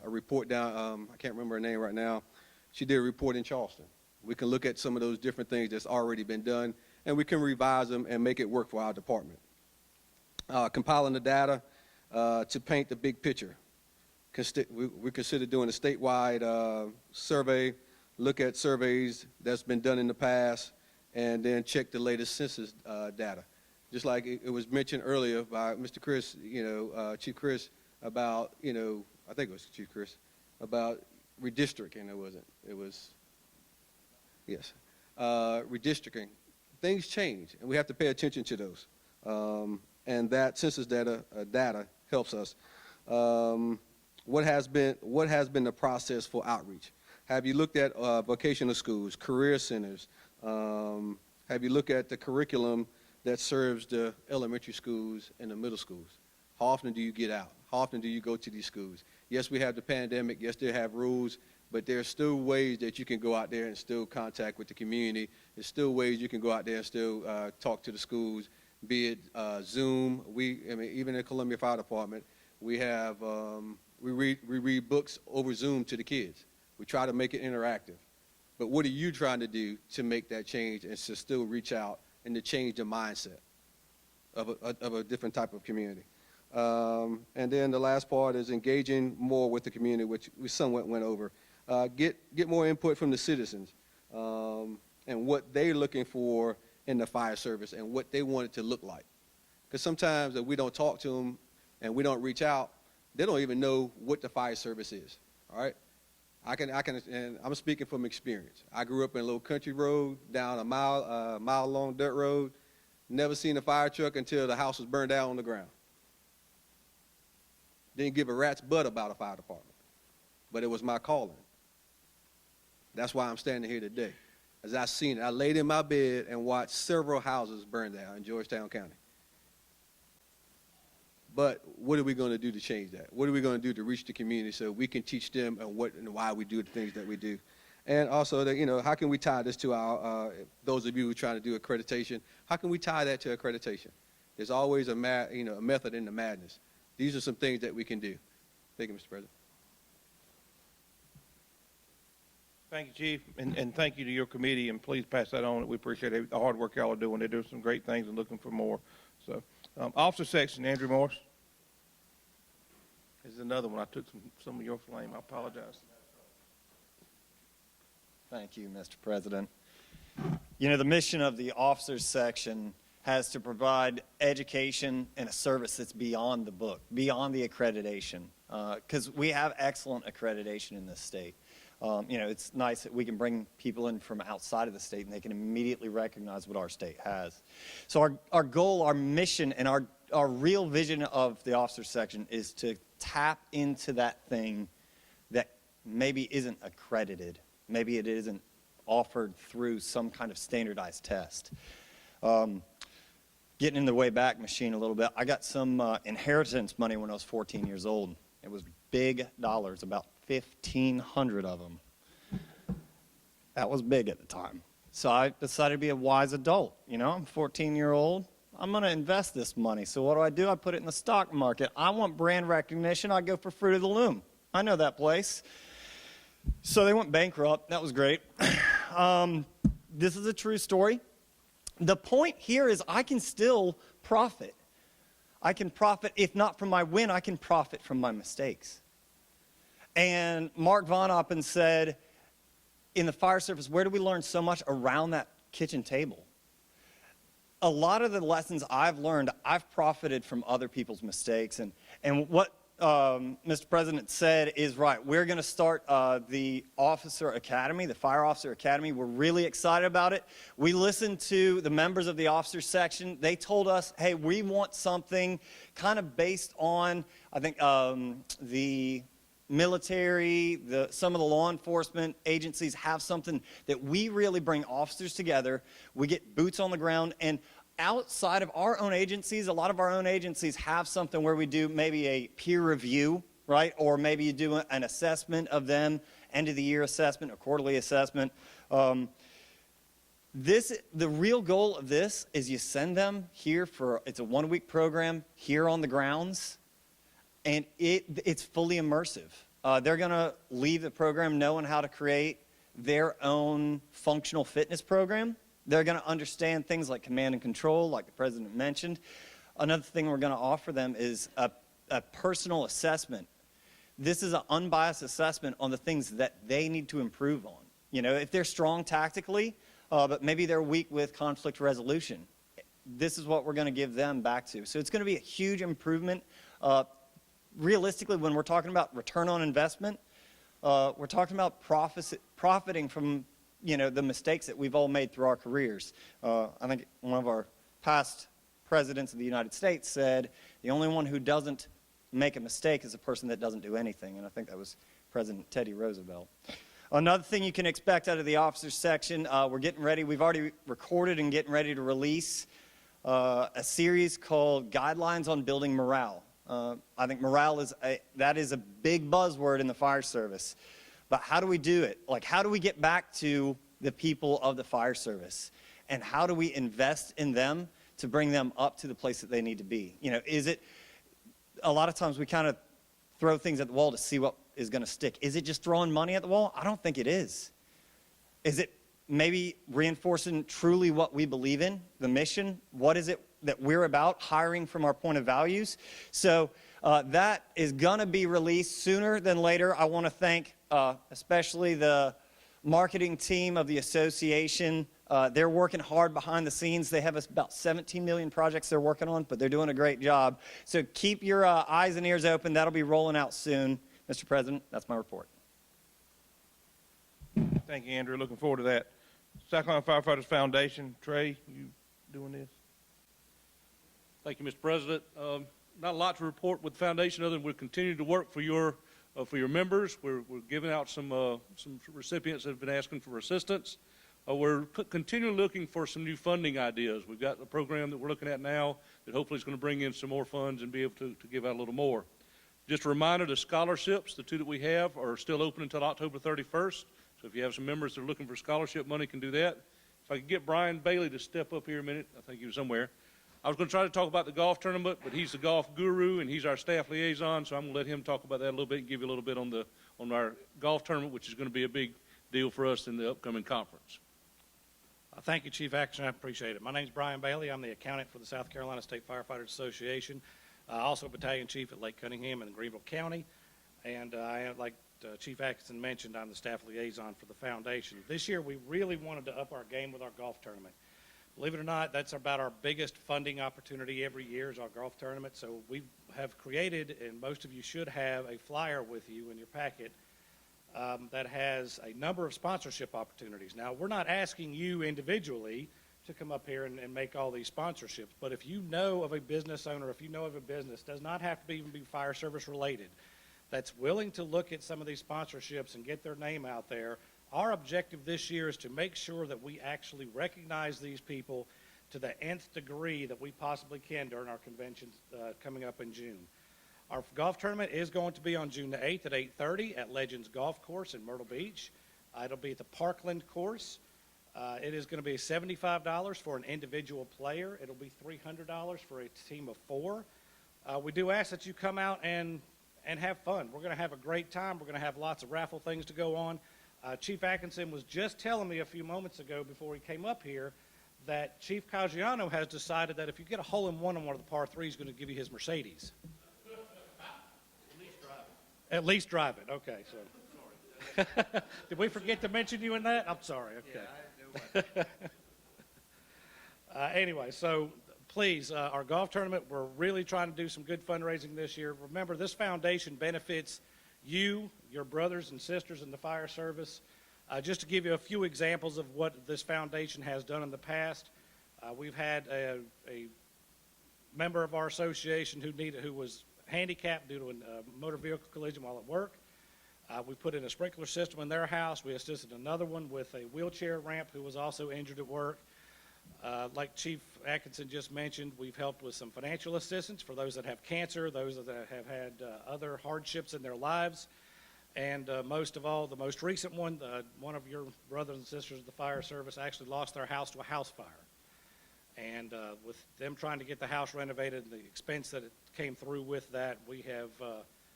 a report down, I can't remember her name right now. She did a report in Charleston. We can look at some of those different things that's already been done, and we can revise them and make it work for our department. Compiling the data to paint the big picture. We consider doing a statewide survey, look at surveys that's been done in the past, and then check the latest census data. Just like it was mentioned earlier by Mr. Chris, Chief Chris, about, I think it was Chief Chris, about redistricting. It was, yes, redistricting. Things change, and we have to pay attention to those. And that census data helps us. What has been the process for outreach? Have you looked at vocational schools, career centers? Have you looked at the curriculum that serves the elementary schools and the middle schools? How often do you get out? How often do you go to these schools? Yes, we have the pandemic. Yes, they have rules, but there's still ways that you can go out there and still contact with the community. There's still ways you can go out there and still talk to the schools, be it Zoom. Even in Columbia Fire Department, we have we read books over Zoom to the kids. We try to make it interactive. But what are you trying to do to make that change and to still reach out and to change the mindset of a different type of community? And then the last part is engaging more with the community, which we somewhat went over. Get more input from the citizens and what they're looking for in the fire service and what they want it to look like. Because sometimes if we don't talk to them and we don't reach out, they don't even know what the fire service is. All right, and I'm speaking from experience. I grew up in a little country road down a mile long dirt road. Never seen a fire truck until the house was burned down on the ground. Didn't give a rat's butt about a fire department, but it was my calling. That's why I'm standing here today, as I seen it. I laid in my bed and watched several houses burn down in Georgetown County. But what are we going to do to change that? What are we going to do to reach the community so we can teach them what and why we do the things that we do? And also, how can we tie this to our, those of you who are trying to do accreditation, how can we tie that to accreditation? There's always a method in the madness. These are some things that we can do. Thank you, Mr. President. Thank you, Chief, and thank you to your committee, and please pass that on. We appreciate the hard work y'all are doing. They're doing some great things and looking for more. So, officer section, Andrew Morris. This is another one. I took some of your flame. I apologize. Thank you, Mr. President. The mission of the officers section has to provide education and a service that's beyond the book, beyond the accreditation, because we have excellent accreditation in this state. It's nice that we can bring people in from outside of the state and they can immediately recognize what our state has. So our goal, our mission, and our real vision of the officers section is to tap into that thing that maybe isn't accredited. Maybe it isn't offered through some kind of standardized test. Getting in the way back machine a little bit, I got some inheritance money when I was 14 years old. It was big dollars, about 1,500 of them. That was big at the time. So I decided to be a wise adult. You know, I'm a 14-year-old. I'm going to invest this money. So what do? I put it in the stock market. I want brand recognition. I go for Fruit of the Loom. I know that place. So they went bankrupt. That was great. This is a true story. The point here is I can still profit. I can profit, if not from my win, I can profit from my mistakes. And Mark Von Oppen said, in the fire service, where do we learn so much? Around that kitchen table. A lot of the lessons I've learned, I've profited from other people's mistakes. And what Mr. President said is right. We're going to start the Officer Academy, the Fire Officer Academy. We're really excited about it. We listened to the members of the officers section. They told us, hey, we want something kind of based on, I think, the military, some of the law enforcement agencies have something that we really bring officers together. We get boots on the ground, and outside of our own agencies, a lot of our own agencies have something where we do maybe a peer review, right? Or maybe you do an assessment of them, end of the year assessment, a quarterly assessment. The real goal of this is you send them here it's a 1-week program here on the grounds, and it's fully immersive. They're going to leave the program knowing how to create their own functional fitness program. They're going to understand things like command and control, like the President mentioned. Another thing we're going to offer them is a personal assessment. This is an unbiased assessment on the things that they need to improve on. You know, if they're strong tactically, but maybe they're weak with conflict resolution, this is what we're going to give them back to. So it's going to be a huge improvement. Realistically, when we're talking about return on investment, we're talking about profiting from, you know, the mistakes that we've all made through our careers. I think one of our past presidents of the United States said, the only one who doesn't make a mistake is a person that doesn't do anything. And I think that was President Teddy Roosevelt. Another thing you can expect out of the officers section, we're getting ready. We've already recorded and getting ready to release a series called Guidelines on Building Morale. I think morale is a big buzzword in the fire service. But how do we do it? Like, how do we get back to the people of the fire service? And how do we invest in them to bring them up to the place that they need to be? You know, a lot of times we kind of throw things at the wall to see what is going to stick. Is it just throwing money at the wall? I don't think it is. Is it maybe reinforcing truly what we believe in, the mission? What is it that we're about, hiring from our point of values? So that is going to be released sooner than later. I want to thank especially the marketing team of the association. They're working hard behind the scenes. They have about 17 million projects they're working on, but they're doing a great job. So keep your eyes and ears open. That'll be rolling out soon. Mr. President, that's my report. Thank you, Andrew. Looking forward to that. South Carolina Firefighters Foundation. Trey, you doing this? Thank you, Mr. President. Not a lot to report with the foundation other than we're continuing to work for your members. We're giving out some recipients that have been asking for assistance. We're continually looking for some new funding ideas. We've got a program that we're looking at now that hopefully is going to bring in some more funds and be able to give out a little more. Just a reminder, the scholarships, the two that we have, are still open until October 31st. So if you have some members that are looking for scholarship money, can do that. If I could get Brian Bailey to step up here a minute. I think he was somewhere. I was going to try to talk about the golf tournament, but he's the golf guru and he's our staff liaison, so I'm going to let him talk about that a little bit and give you a little bit on our golf tournament, which is going to be a big deal for us in the upcoming conference. Thank you, Chief Action. I appreciate it. My name is Brian Bailey. I'm the accountant for the South Carolina State Firefighters Association, also a battalion chief at Lake Cunningham in Greenville County. And like Chief Atkinson mentioned, I'm the staff liaison for the foundation. This year, we really wanted to up our game with our golf tournament. Believe it or not, that's about our biggest funding opportunity every year is our golf tournament. So we have created, and most of you should have, a flyer with you in your packet that has a number of sponsorship opportunities. Now, we're not asking you individually to come up here and make all these sponsorships, but if you know of a business owner, if you know of a business, does not have to even be fire service related, that's willing to look at some of these sponsorships and get their name out there, Our objective this year is to make sure that we actually recognize these people to the nth degree that we possibly can during our convention coming up in June. Our golf tournament is going to be on June the 8th at 8:30 at Legends Golf Course in Myrtle Beach. It'll be at the Parkland course. It is going to be $75 for an individual player. It'll be $300 for a team of 4. We do ask that you come out and have fun. We're going to have a great time. We're going to have lots of raffle things to go on. Chief Atkinson was just telling me a few moments ago before he came up here that Chief Caggiano has decided that if you get a hole-in-one on one of the par 3s, he's going to give you his Mercedes. At least drive it. Okay, so. Did we forget to mention you in that? I'm sorry. Okay. Anyway, so please, our golf tournament, we're really trying to do some good fundraising this year. Remember, this foundation benefits you, your brothers and sisters in the fire service. Just to give you a few examples of what this foundation has done in the past, we've had a member of our association who was handicapped due to a motor vehicle collision while at work. We put in a sprinkler system in their house. We assisted another one with a wheelchair ramp who was also injured at work. Like Chief Atkinson just mentioned, we've helped with some financial assistance for those that have cancer, those that have had other hardships in their lives. And most of all, the most recent one, one of your brothers and sisters of the fire service actually lost their house to a house fire. And with them trying to get the house renovated and the expense that it came through with that, we have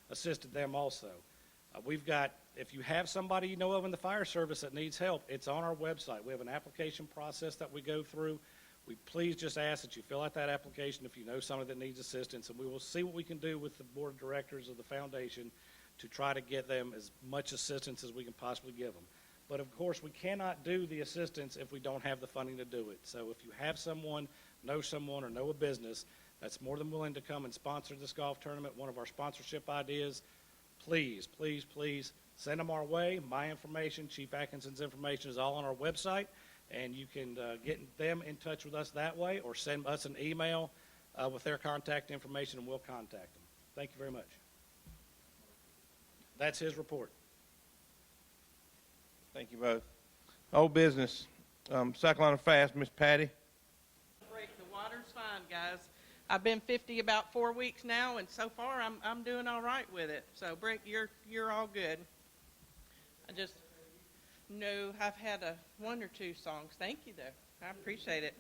assisted them also. We've got, if you have somebody you know of in the fire service that needs help, it's on our website. We have an application process that we go through. We please just ask that you fill out that application if you know somebody that needs assistance, and we will see what we can do with the board of directors of the foundation to try to get them as much assistance as we can possibly give them. But of course, we cannot do the assistance if we don't have the funding to do it. So if you have someone, or know a business that's more than willing to come and sponsor this golf tournament, one of our sponsorship ideas, please, please, please send them our way. My information, Chief Atkinson's information is all on our website, and you can get them in touch with us that way or send us an email with their contact information, and we'll contact them. Thank you very much. That's his report. Thank you both. Old business. South Carolina Fast, Miss Patty. Break. The water's fine, guys. I've been 50 about 4 weeks now, and so far I'm doing all right with it. So, Brick, you're all good. I've had one or two songs. Thank you, though. I appreciate it.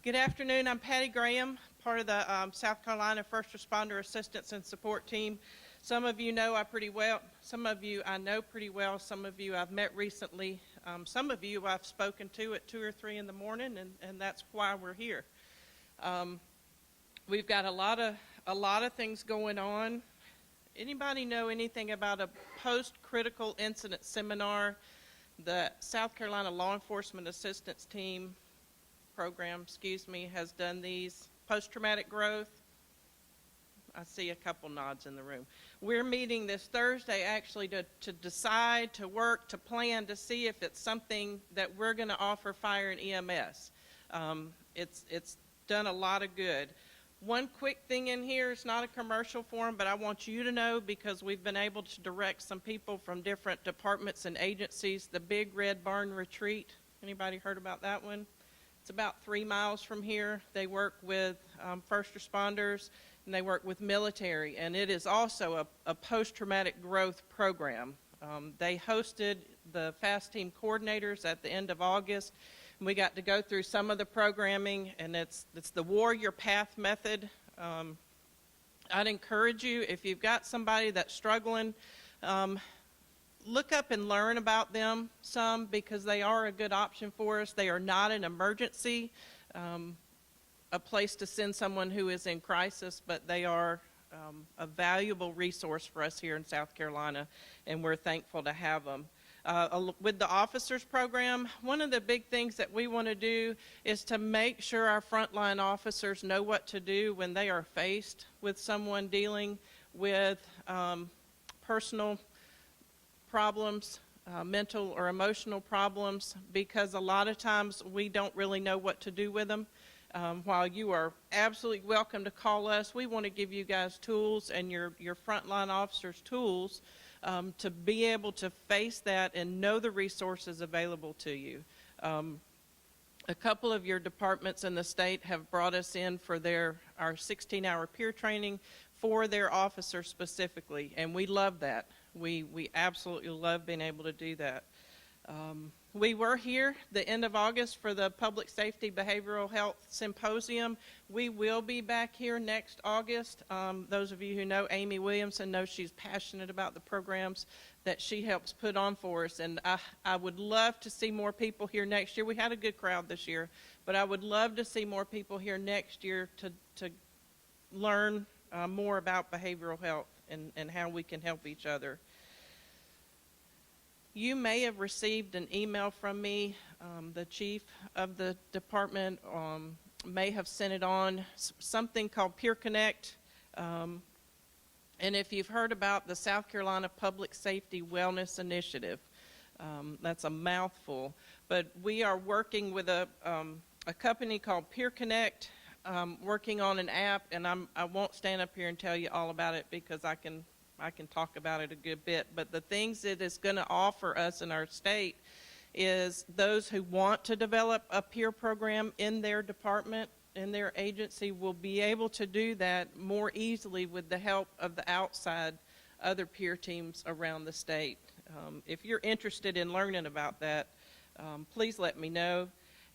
Good afternoon. I'm Patty Graham, part of the South Carolina First Responder Assistance and Support Team. Some of you know I pretty well. Some of you I know pretty well. Some of you I've met recently. Some of you I've spoken to at 2 or 3 in the morning, and that's why we're here. We've got a lot of things going on. Anybody know anything about a post-critical incident seminar? The South Carolina Law Enforcement Assistance Team program, has done these. Post-traumatic growth. I see a couple nods in the room. We're meeting this Thursday actually to decide, to work, to plan, to see if it's something that we're going to offer fire and EMS. It's done a lot of good. One quick thing in here, it's not a commercial for them, but I want you to know, because we've been able to direct some people from different departments and agencies, the Big Red Barn Retreat. Anybody heard about that one? It's about 3 miles from here. They work with first responders, and they work with military, and it is also a post-traumatic growth program. They hosted the FAST team coordinators at the end of August, and we got to go through some of the programming, and it's the Warrior Path method. I'd encourage you, if you've got somebody that's struggling, look up and learn about them some, because they are a good option for us. They are not an emergency, a place to send someone who is in crisis, but they are a valuable resource for us here in South Carolina, and we're thankful to have them. With the officers program, one of the big things that we want to do is to make sure our frontline officers know what to do when they are faced with someone dealing with personal problems, mental or emotional problems, because a lot of times we don't really know what to do with them. While you are absolutely welcome to call us, we want to give you guys tools and your frontline officers tools to be able to face that and know the resources available to you. A couple of your departments in the state have brought us in for our 16-hour peer training for their officers specifically, and we love that. We absolutely love being able to do that. We were here the end of August for the Public Safety Behavioral Health Symposium. We will be back here next August. Those of you who know Amy Williamson know she's passionate about the programs that she helps put on for us, and I would love to see more people here next year. We had a good crowd this year, but I would love to see more people here next year to learn more about behavioral health and how we can help each other. You may have received an email from me. The chief of the department may have sent it on, something called Peer Connect. And if you've heard about the South Carolina Public Safety Wellness Initiative, that's a mouthful. But we are working with a company called Peer Connect, working on an app, and I won't stand up here and tell you all about it because I can talk about it a good bit. But the things that it's going to offer us in our state is those who want to develop a peer program in their department, in their agency, will be able to do that more easily with the help of the outside other peer teams around the state. If you're interested in learning about that, please let me know.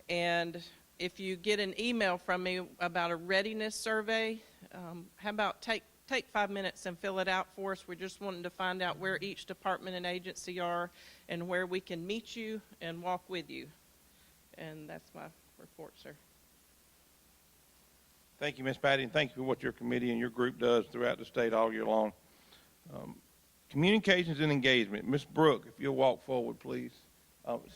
And if you get an email from me about a readiness survey, how about take 5 minutes and fill it out for us. We're just wanting to find out where each department and agency are and where we can meet you and walk with you. And that's my report, sir. Thank you, Ms. Patty, and thank you for what your committee and your group does throughout the state all year long. Communications and engagement. Ms. Brooke, if you'll walk forward, please.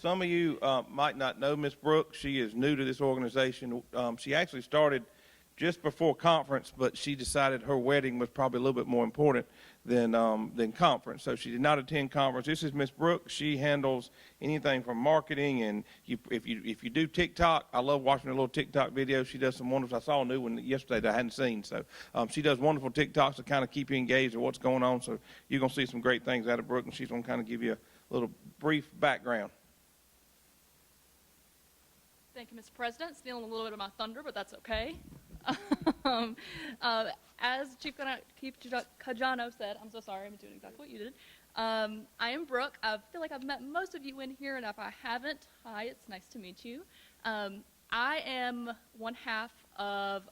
Some of you might not know Ms. Brooke. She is new to this organization. She actually started just before conference, but she decided her wedding was probably a little bit more important than conference. So she did not attend conference. This is Ms. Brooke. She handles anything from marketing, and if you do TikTok, I love watching her little TikTok videos. She does some wonderful. I saw a new one yesterday that I hadn't seen. So she does wonderful TikToks to kind of keep you engaged with what's going on. So you're going to see some great things out of Brooke, and she's going to kind of give you a little brief background. Thank you, Mr. President. Stealing a little bit of my thunder, but that's okay. As Chief Cajano said, I'm so sorry, I'm doing exactly what you did. I am Brooke. I feel like I've met most of you in here, and if I haven't, hi, it's nice to meet you. I am one half of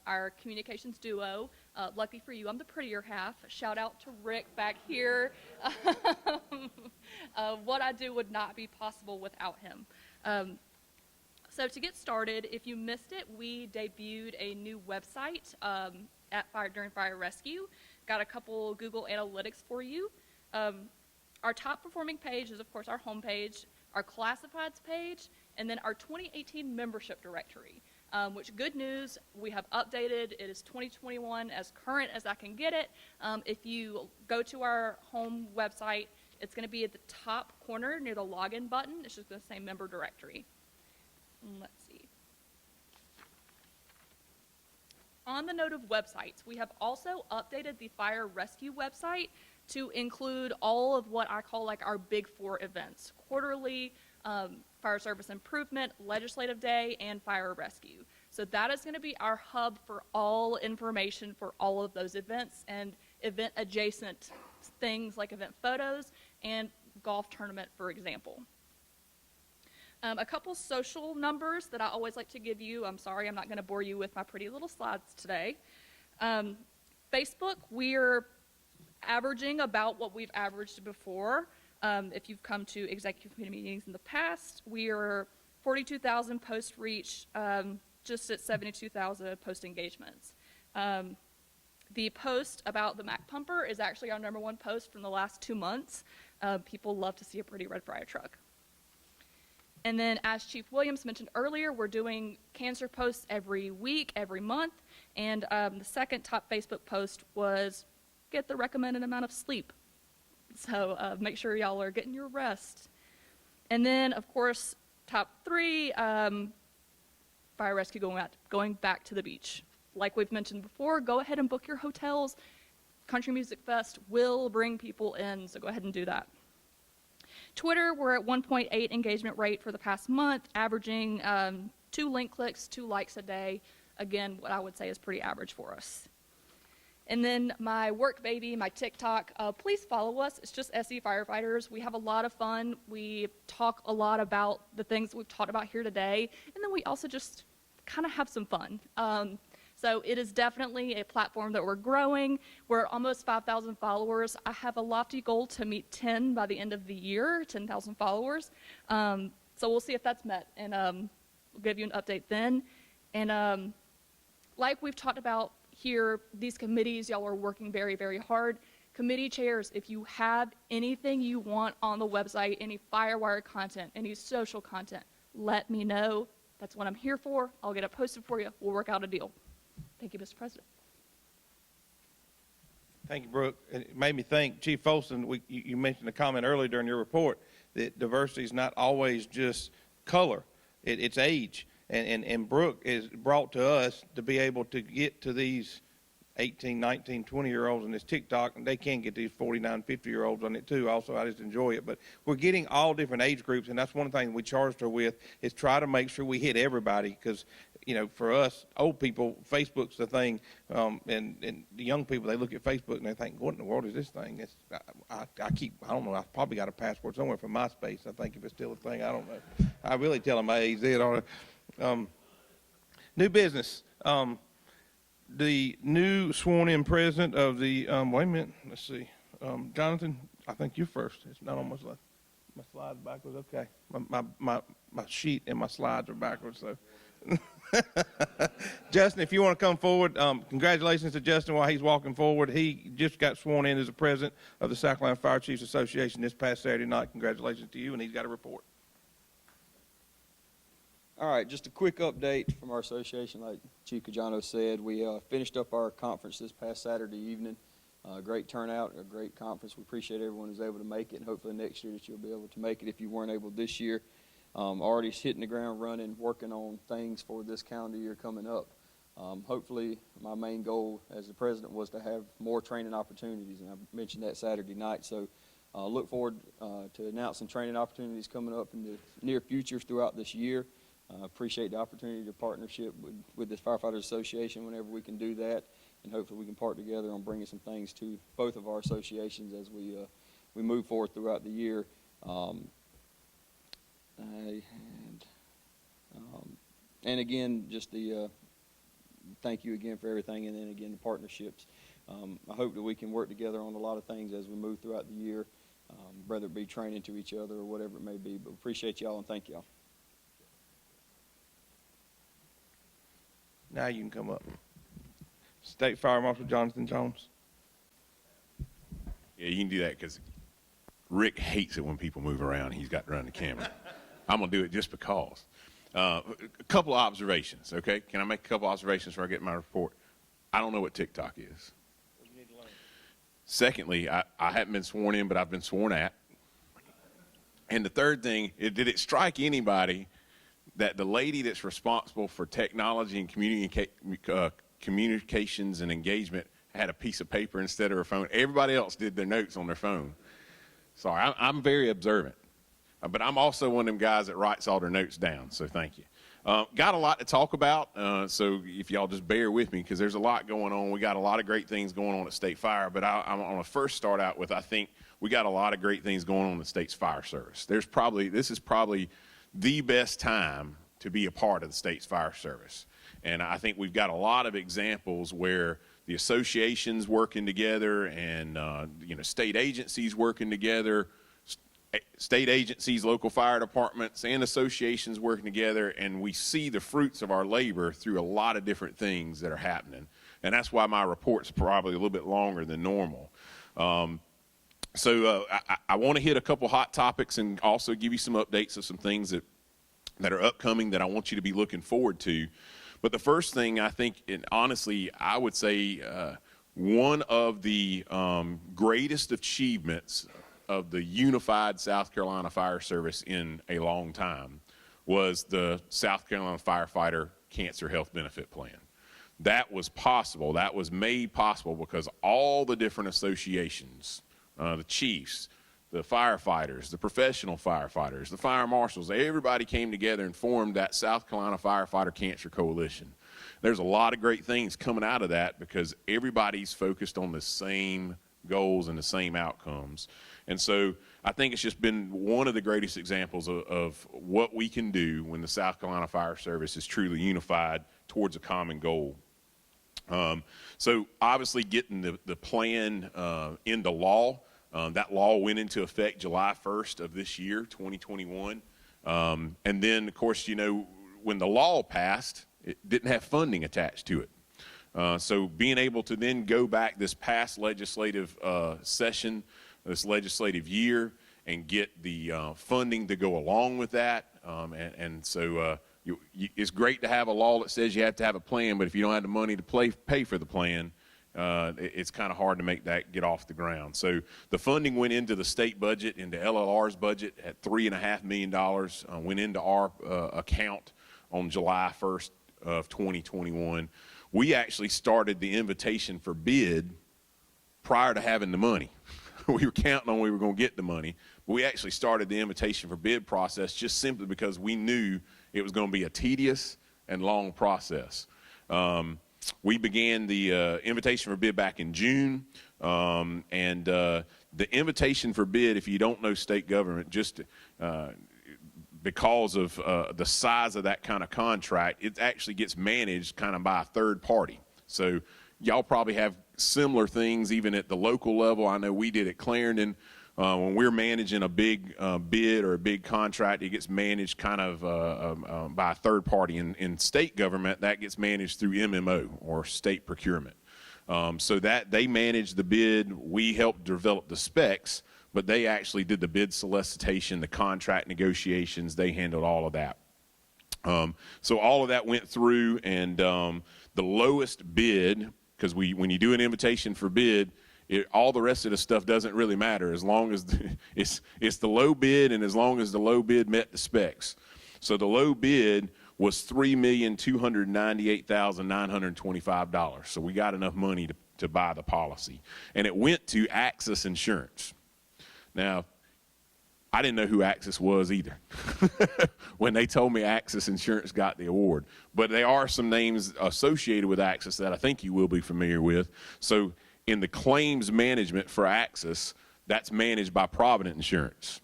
our communications duo. Lucky for you, I'm the prettier half. Shout out to Rick back here. What I do would not be possible without him. So to get started, if you missed it, we debuted a new website during Fire Rescue. Got a couple Google Analytics for you. Our top performing page is, of course, our homepage, our classifieds page, and then our 2018 membership directory, which, good news, we have updated. It is 2021, as current as I can get it. If you go to our home website, it's going to be at the top corner near the login button. It's just going to say member directory. Let's see. On the note of websites, we have also updated the Fire Rescue website to include all of what I call like our big four events: quarterly, fire service improvement, legislative day, and fire rescue. So that is going to be our hub for all information for all of those events and event adjacent things like event photos and golf tournament, for example. A couple social numbers that I always like to give you. I'm sorry, I'm not going to bore you with my pretty little slides today. Facebook, we're averaging about what we've averaged before. If you've come to executive committee meetings in the past, we are 42,000 post reach, just at 72,000 post engagements. The post about the Mac pumper is actually our #1 post from the last 2 months. People love to see a pretty red fire truck. And then, as Chief Williams mentioned earlier, we're doing cancer posts every week, every month. And the second top Facebook post was get the recommended amount of sleep. So make sure y'all are getting your rest. And then, of course, top 3, fire rescue going back to the beach. Like we've mentioned before, go ahead and book your hotels. Country Music Fest will bring people in, so go ahead and do that. Twitter, we're at 1.8 engagement rate for the past month, averaging 2 link clicks, 2 likes a day. Again, what I would say is pretty average for us. And then my work baby, my TikTok, please follow us. It's just SE Firefighters. We have a lot of fun. We talk a lot about the things we've talked about here today. And then we also just kind of have some fun. So it is definitely a platform that we're growing. We're almost 5,000 followers. I have a lofty goal to meet 10 by the end of the year, 10,000 followers. So we'll see if that's met, and we'll give you an update then. And like we've talked about here, these committees, y'all are working very, very hard. Committee chairs, if you have anything you want on the website, any Firewire content, any social content, let me know. That's what I'm here for. I'll get it posted for you. We'll work out a deal. Thank you, Mr. President. Thank you, Brooke. It made me think, Chief Folsom, you mentioned a comment earlier during your report that diversity is not always just color, it's age. And Brooke is brought to us to be able to get to these 18, 19, 20-year-olds on this TikTok, and they can get these 49, 50-year-olds on it too. Also, I just enjoy it. But we're getting all different age groups, and that's one thing we charged her with is try to make sure we hit everybody because, you know, for us, old people, Facebook's the thing, and the young people, they look at Facebook and they think, what in the world is this thing? It's, I don't know, I've probably got a password somewhere from MySpace, I think, if it's still a thing. I don't know. I really tell them my age there. New business. The new sworn-in president of the, wait a minute, let's see. Jonathan, I think you first. It's not on my slide. My slide's backwards, okay. My sheet and my slides are backwards, so. Justin, if you want to come forward, congratulations to Justin while he's walking forward. He just got sworn in as the president of the South Carolina Fire Chiefs Association this past Saturday night. Congratulations to you, and he's got a report. All right, just a quick update from our association. Like Chief Cajano said, we finished up our conference this past Saturday evening. Great turnout, a great conference. We appreciate everyone who's able to make it, and hopefully next year that you'll be able to make it if you weren't able this year. Already hitting the ground running, working on things for this calendar year coming up. Hopefully, my main goal as the president was to have more training opportunities, and I mentioned that Saturday night. So look forward to announcing training opportunities coming up in the near future throughout this year. Appreciate the opportunity to partnership with the Firefighters Association whenever we can do that, and hopefully we can partner together on bringing some things to both of our associations as we move forward throughout the year. And again, just the thank you again for everything, and then again the partnerships. I hope that we can work together on a lot of things as we move throughout the year, whether it be training to each other or whatever it may be. But appreciate y'all and thank y'all. Now you can come up. State Fire Marshal Jonathan Jones. Yeah, you can do that because Rick hates it when people move around. He's got to run the camera. I'm going to do it just because. A couple of observations, okay? Can I make a couple observations before I get my report? I don't know what TikTok is. Secondly, I haven't been sworn in, but I've been sworn at. And the third thing, did it strike anybody that the lady that's responsible for technology and communications and engagement had a piece of paper instead of her phone? Everybody else did their notes on their phone. Sorry, I'm very observant. But I'm also one of them guys that writes all their notes down, so thank you. Got a lot to talk about, so if y'all just bear with me, because there's a lot going on. We got a lot of great things going on at State Fire, but I'm going to first start out with, I think we got a lot of great things going on in the state's fire service. This is probably the best time to be a part of the state's fire service. And I think we've got a lot of examples where the associations working together and state agencies working together, state agencies, local fire departments, and associations working together, and we see the fruits of our labor through a lot of different things that are happening. And that's why my report's probably a little bit longer than normal. So I want to hit a couple hot topics and also give you some updates of some things that are upcoming that I want you to be looking forward to. But the first thing I think, and honestly, I would say one of the greatest achievements of the unified South Carolina Fire Service in a long time was the South Carolina Firefighter Cancer Health Benefit Plan. that was possible. That was made possible because all the different associations, the chiefs, the firefighters, the professional firefighters, the fire marshals, everybody came together and formed that South Carolina Firefighter Cancer Coalition. There's a lot of great things coming out of that because everybody's focused on the same goals and the same outcomes. And so I think it's just been one of the greatest examples of what we can do when the South Carolina Fire Service is truly unified towards a common goal. So obviously getting the plan into law, that law went into effect July 1st of this year, 2021. And then, of course, you know, when the law passed, it didn't have funding attached to it. So being able to then go back this past legislative session, this legislative year, and get the funding to go along with that. So it's great to have a law that says you have to have a plan, but if you don't have the money to pay for the plan, it's kind of hard to make that get off the ground. So the funding went into the state budget, into LLR's budget at $3.5 million, went into our account on July 1st of 2021. We actually started the invitation for bid prior to having the money. We were counting on we were going to get the money, but we actually started the invitation for bid process just simply because we knew it was going to be a tedious and long process. We began the invitation for bid back in June, and the invitation for bid, if you don't know state government, just because of the size of that kind of contract, it actually gets managed kind of by a third party. So y'all probably have similar things even at the local level. I know we did at Clarendon. When we're managing a big bid or a big contract, it gets managed kind of by a third party. In state government, that gets managed through MMO or state procurement. So that they manage the bid, we help develop the specs, but they actually did the bid solicitation, the contract negotiations, they handled all of that. So all of that went through, and the lowest bid, because when you do an invitation for bid, all the rest of the stuff doesn't really matter as long as it's the low bid, and as long as the low bid met the specs. So the low bid was $3,298,925. So we got enough money to buy the policy, and it went to Access Insurance. Now, I didn't know who Access was either when they told me Access Insurance got the award. But there are some names associated with Access that I think you will be familiar with. So in the claims management for Access, that's managed by Provident Insurance.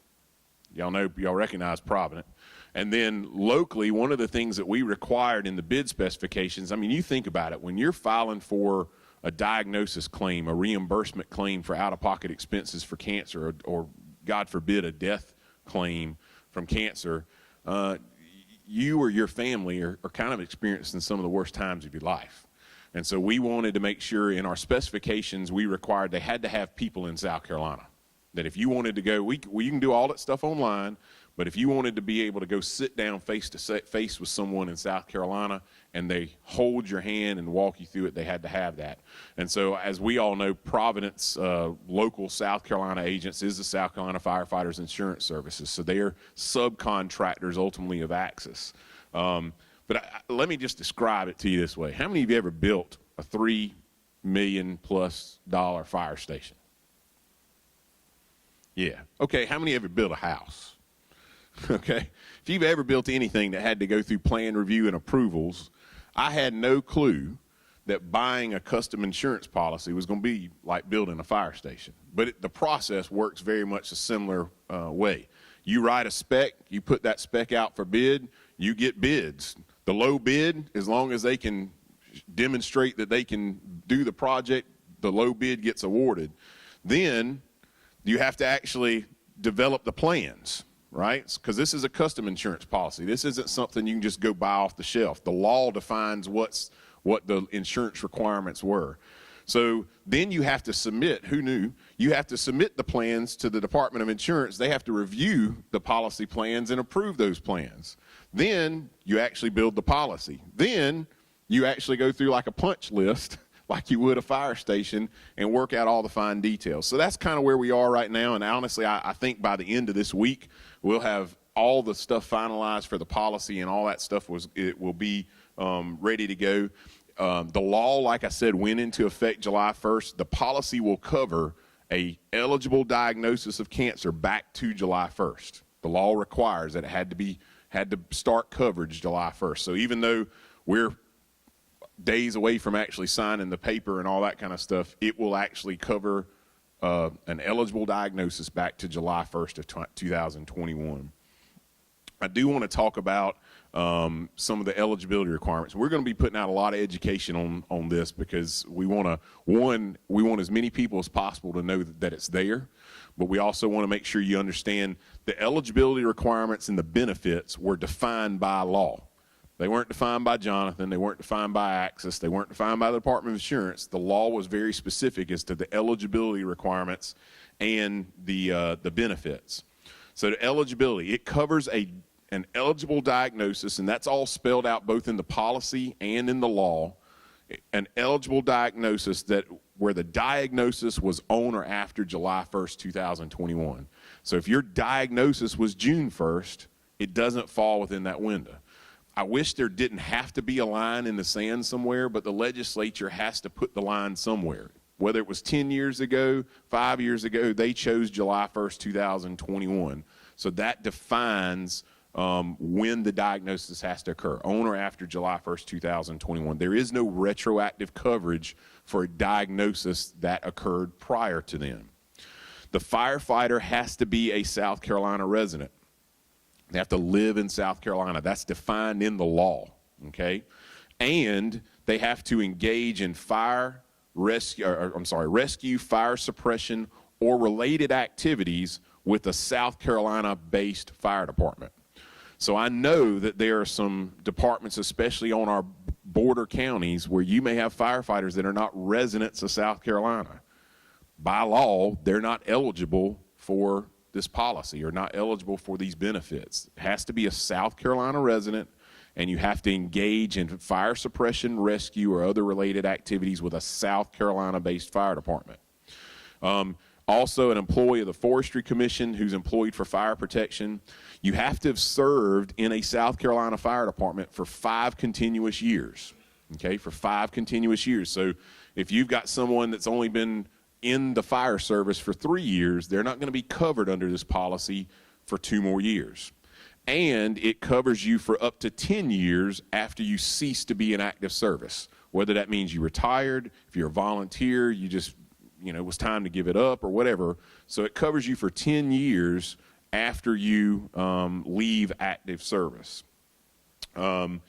Y'all recognize Provident. And then locally, one of the things that we required in the bid specifications, I mean, you think about it, when you're filing for a diagnosis claim, a reimbursement claim for out-of-pocket expenses for cancer, or God forbid, a death claim from cancer, you or your family are kind of experiencing some of the worst times of your life. And so we wanted to make sure in our specifications we required they had to have people in South Carolina. That if you wanted to go, you can do all that stuff online, but if you wanted to be able to go sit down face to face with someone in South Carolina and they hold your hand and walk you through it, they had to have that. And so as we all know, Providence local South Carolina agents is the South Carolina Firefighters Insurance Services. So they are subcontractors ultimately of Access. But let me just describe it to you this way. How many of you ever built a $3 million+ fire station? Yeah. Okay, how many ever built a house? Okay. If you've ever built anything that had to go through plan review and approvals, I had no clue that buying a custom insurance policy was going to be like building a fire station. But the process works very much a similar way. You write a spec, you put that spec out for bid, you get bids. The low bid, as long as they can demonstrate that they can do the project, the low bid gets awarded. Then you have to actually develop the plans, right? Because this is a custom insurance policy. This isn't something you can just go buy off the shelf. The law defines what the insurance requirements were. So then you have to submit, who knew? You have to submit the plans to the Department of Insurance. They have to review the policy plans and approve those plans. Then you actually build the policy. Then you actually go through like a punch list like you would a fire station and work out all the fine details. So that's kind of where we are right now. And honestly, I think by the end of this week, we'll have all the stuff finalized for the policy, and all that stuff will be ready to go. The law, like I said, went into effect July 1st. The policy will cover a eligible diagnosis of cancer back to July 1st. The law requires that it had to start coverage July 1st. So even though we're days away from actually signing the paper and all that kind of stuff, it will actually cover an eligible diagnosis back to July 1st of 2021. I do want to talk about some of the eligibility requirements. We're going to be putting out a lot of education on this because we want as many people as possible to know that it's there, but we also want to make sure you understand the eligibility requirements and the benefits were defined by law. They weren't defined by Jonathan. They weren't defined by Access. They weren't defined by the Department of Insurance. The law was very specific as to the eligibility requirements and the benefits. So the eligibility, it covers an eligible diagnosis, and that's all spelled out both in the policy and in the law, an eligible diagnosis where the diagnosis was on or after July 1st, 2021. So if your diagnosis was June 1st, it doesn't fall within that window. I wish there didn't have to be a line in the sand somewhere, but the legislature has to put the line somewhere. Whether it was 10 years ago, 5 years ago, they chose July 1st, 2021. So that defines when the diagnosis has to occur, on or after July 1st, 2021. There is no retroactive coverage for a diagnosis that occurred prior to then. The firefighter has to be a South Carolina resident. They have to live in South Carolina. That's defined in the law, okay? And they have to engage in rescue, fire suppression, or related activities with a South Carolina-based fire department. So I know that there are some departments, especially on our border counties, where you may have firefighters that are not residents of South Carolina. By law, they're not eligible for this policy or not eligible for these benefits. It has to be a South Carolina resident, and you have to engage in fire suppression, rescue, or other related activities with a South Carolina-based fire department. Also, an employee of the Forestry Commission who's employed for fire protection. You have to have served in a South Carolina fire department for 5 continuous years, okay, for 5 continuous years. So if you've got someone that's only been in the fire service for 3 years, they're not going to be covered under this policy for 2 more years. And it covers you for up to 10 years after you cease to be in active service, whether that means you retired, if you're a volunteer, you just, it was time to give it up or whatever. So it covers you for 10 years after you leave active service. The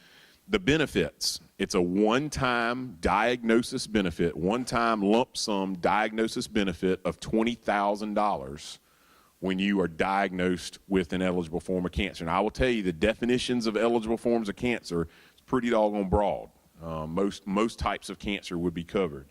benefits, it's a one-time diagnosis benefit, one-time lump sum diagnosis benefit of $20,000 when you are diagnosed with an eligible form of cancer. And I will tell you the definitions of eligible forms of cancer is pretty doggone broad. Most types of cancer would be covered.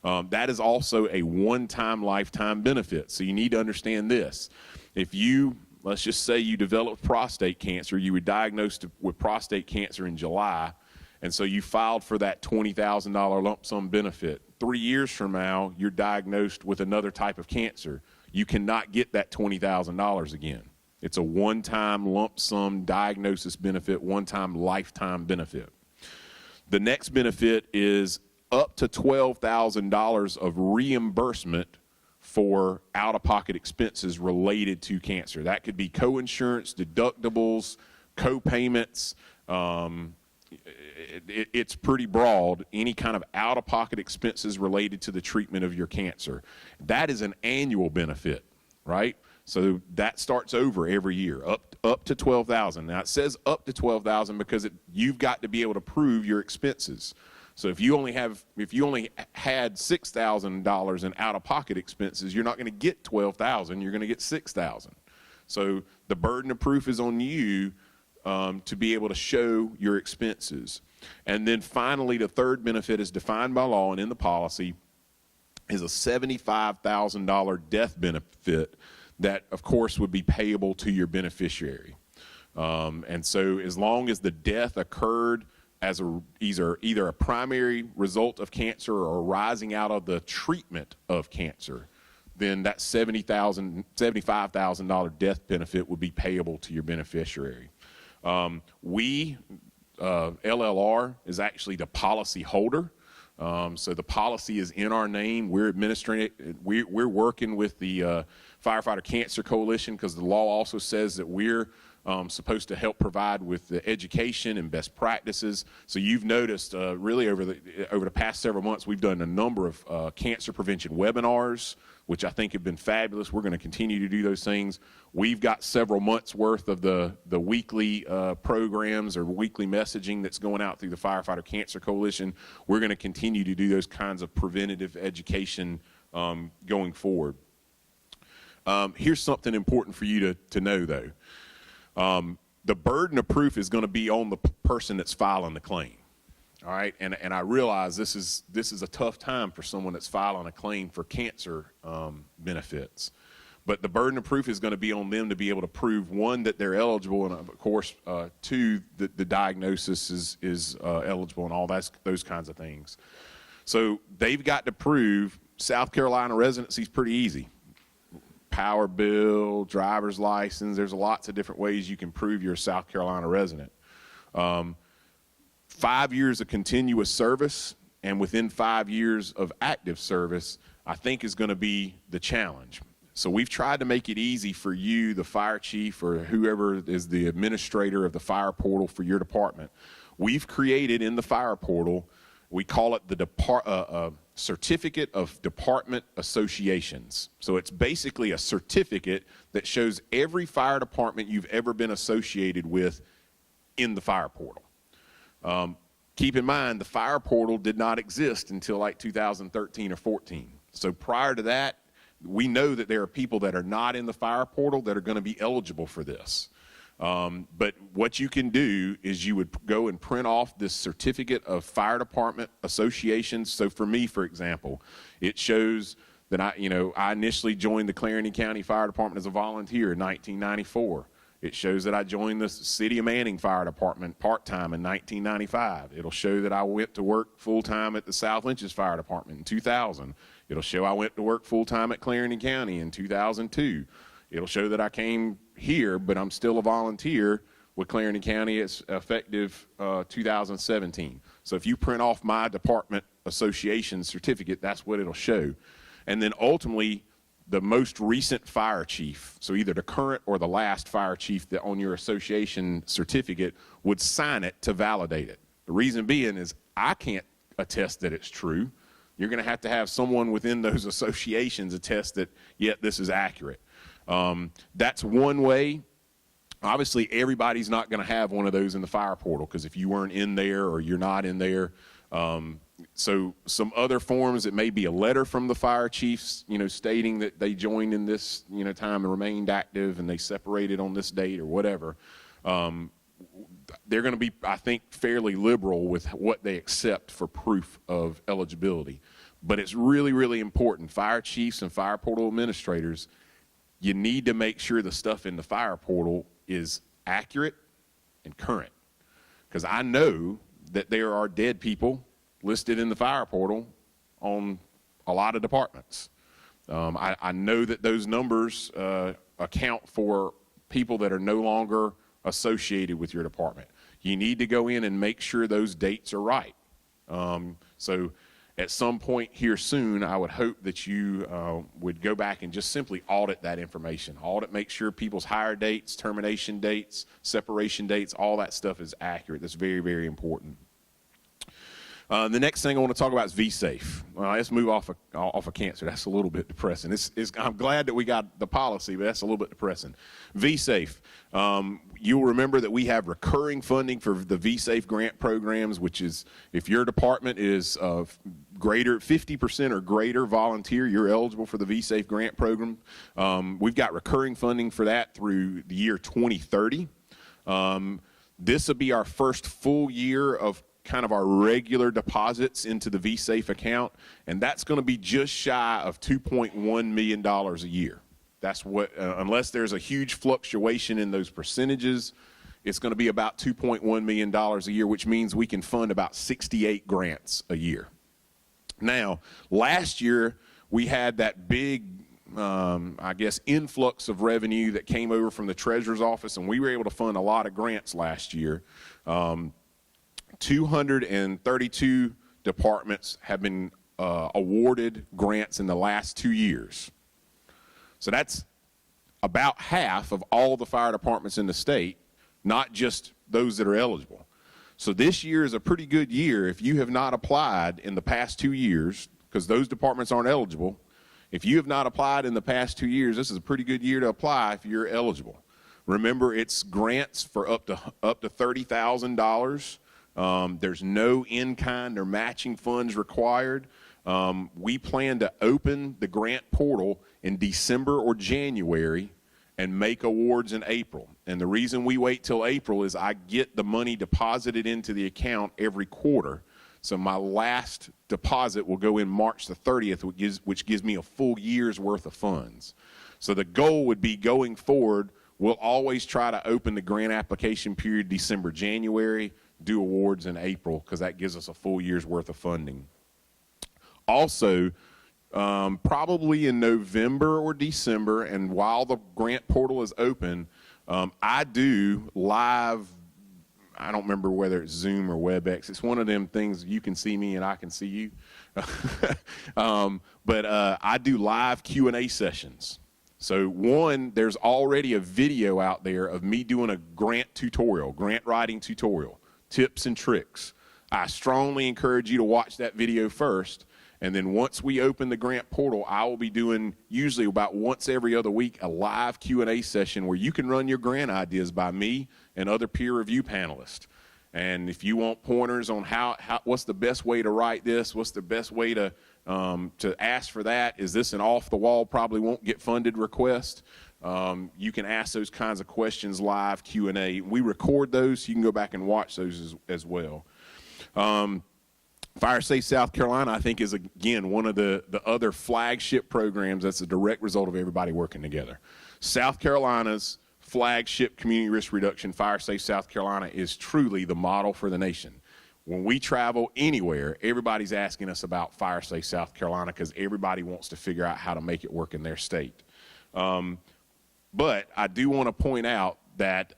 That is also a one-time lifetime benefit. So you need to understand this. If you, let's just say you developed prostate cancer, you were diagnosed with prostate cancer in July, and so you filed for that $20,000 lump sum benefit. 3 years from now, you're diagnosed with another type of cancer. You cannot get that $20,000 again. It's a one-time lump sum diagnosis benefit, one-time lifetime benefit. The next benefit is up to $12,000 of reimbursement for out-of-pocket expenses related to cancer. That could be co-insurance, deductibles, co-payments. It's pretty broad, any kind of out-of-pocket expenses related to the treatment of your cancer. That is an annual benefit, right? So that starts over every year, up to $12,000. Now it says up to $12,000 because you've got to be able to prove your expenses. So if you only had $6,000 in out-of-pocket expenses, you're not going to get $12,000. You're going to get $6,000. So the burden of proof is on you to be able to show your expenses. And then finally, the third benefit is defined by law and in the policy is a $75,000 death benefit that, of course, would be payable to your beneficiary. And so as long as the death occurred as either a primary result of cancer or arising out of the treatment of cancer, then that $75,000 death benefit would be payable to your beneficiary. We LLR is actually the policy holder. So the policy is in our name. We're administering it. We're working with the Firefighter Cancer Coalition because the law also says that we're supposed to help provide with the education and best practices. So you've noticed really over the past several months, we've done a number of cancer prevention webinars, which I think have been fabulous. We're going to continue to do those things. We've got several months worth of the weekly programs or weekly messaging that's going out through the Firefighter Cancer Coalition. We're going to continue to do those kinds of preventative education going forward. Here's something important for you to know, though. The burden of proof is going to be on the person that's filing the claim. All right, and I realize this is a tough time for someone that's filing a claim for cancer benefits, but the burden of proof is going to be on them to be able to prove, one, that they're eligible, and of course, two, that the diagnosis is eligible, and all those kinds of things. So they've got to prove South Carolina residency is pretty easy. Power bill, driver's license. There's lots of different ways you can prove you're a South Carolina resident. 5 years of continuous service and within 5 years of active service, I think is going to be the challenge. So we've tried to make it easy for you, the fire chief, or whoever is the administrator of the fire portal for your department. We've created in the fire portal, we call it the Certificate of Department Associations. So it's basically a certificate that shows every fire department you've ever been associated with in the fire portal. Keep in mind, the fire portal did not exist until like 2013 or 14. So prior to that, we know that there are people that are not in the fire portal that are going to be eligible for this. But what you can do is you would go and print off this certificate of fire department associations. So for me, for example, it shows that I initially joined the Clarendon County Fire Department as a volunteer in 1994. It shows that I joined the City of Manning Fire Department part-time in 1995. It'll show that I went to work full-time at the South Lynches Fire Department in 2000. It'll show I went to work full-time at Clarendon County in 2002. It'll show that I came here, but I'm still a volunteer with Clarendon County. It's effective 2017. So if you print off my department association certificate, that's what it'll show. And then ultimately, the most recent fire chief, so either the current or the last fire chief that on your association certificate would sign it to validate it. The reason being is I can't attest that it's true. You're going to have someone within those associations attest that, yeah, this is accurate. That's one way. Obviously, everybody's not going to have one of those in the fire portal because if you weren't in there or you're not in there, so some other forms, it may be a letter from the fire chiefs, stating that they joined in this, time and remained active and they separated on this date or whatever. They're going to be, I think, fairly liberal with what they accept for proof of eligibility. But it's really, really important. Fire chiefs and fire portal administrators, you need to make sure the stuff in the fire portal is accurate and current. Because I know that there are dead people listed in the fire portal on a lot of departments. I know that those numbers account for people that are no longer associated with your department. You need to go in and make sure those dates are right. So at some point here soon, I would hope that you would go back and just simply audit that information. Make sure people's hire dates, termination dates, separation dates, all that stuff is accurate. That's very, very important. The next thing I want to talk about is V-Safe. Let's move off of cancer. That's a little bit depressing. I'm glad that we got the policy, but that's a little bit depressing. V-Safe. You'll remember that we have recurring funding for the V-Safe grant programs, which is if your department is greater 50% or greater volunteer, you're eligible for the V-Safe grant program. We've got recurring funding for that through the year 2030. This will be our first full year of kind of our regular deposits into the V-Safe account, and that's going to be just shy of $2.1 million a year. That's what, unless there's a huge fluctuation in those percentages, it's going to be about $2.1 million a year, which means we can fund about 68 grants a year. Now, last year, we had that big, influx of revenue that came over from the Treasurer's Office, and we were able to fund a lot of grants last year. 232 departments have been awarded grants in the last 2 years. So that's about half of all the fire departments in the state, not just those that are eligible. So this year is a pretty good year if you have not applied in the past 2 years, because those departments aren't eligible. If you have not applied in the past 2 years, this is a pretty good year to apply if you're eligible. Remember, it's grants for up to $30,000. There's no in-kind or matching funds required. We plan to open the grant portal in December or January and make awards in April. And the reason we wait till April is I get the money deposited into the account every quarter. So my last deposit will go in March the 30th, which gives me a full year's worth of funds. So the goal would be going forward, we'll always try to open the grant application period December, January, do awards in April, because that gives us a full year's worth of funding. Also, probably in November or December, and while the grant portal is open, I do live, I don't remember whether it's Zoom or WebEx. It's one of them things you can see me and I can see you. But I do live Q&A sessions. So one, there's already a video out there of me doing a grant tutorial, grant writing tutorial, tips and tricks. I strongly encourage you to watch that video first. And then once we open the grant portal, I will be doing usually about once every other week a live Q&A session where you can run your grant ideas by me and other peer review panelists. And if you want pointers on what's the best way to write this, what's the best way to ask for that, is this an off-the-wall, probably won't get funded request, you can ask those kinds of questions live Q&A. We record those, so you can go back and watch those as well. Fire Safe South Carolina, I think, is, again, one of the other flagship programs that's a direct result of everybody working together. South Carolina's flagship community risk reduction, Fire Safe South Carolina, is truly the model for the nation. When we travel anywhere, everybody's asking us about Fire Safe South Carolina because everybody wants to figure out how to make it work in their state. But I do want to point out that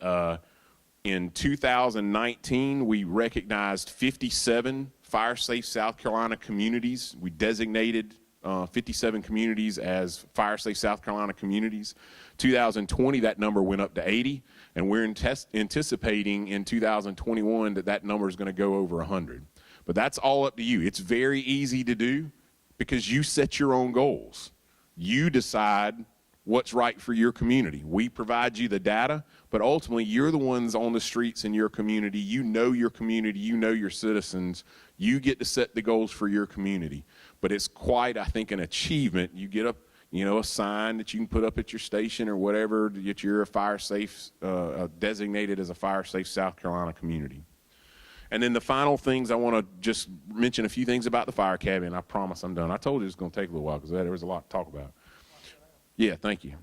in 2019, we recognized 57 Fire Safe South Carolina communities. We designated 57 communities as Fire Safe South Carolina communities. 2020, that number went up to 80, and we're anticipating in 2021 that number is going to go over 100. But that's all up to you. It's very easy to do because you set your own goals. You decide what's right for your community. We provide you the data, but ultimately you're the ones on the streets in your community. You know your community, you know your citizens. You get to set the goals for your community. But it's quite, I think, an achievement. You get a sign that you can put up at your station or whatever that you're a fire safe, designated as a Fire Safe South Carolina community. And then the final things, I want to just mention a few things about the fire academy, and I promise I'm done. I told you it was going to take a little while because there was a lot to talk about. Yeah, thank you.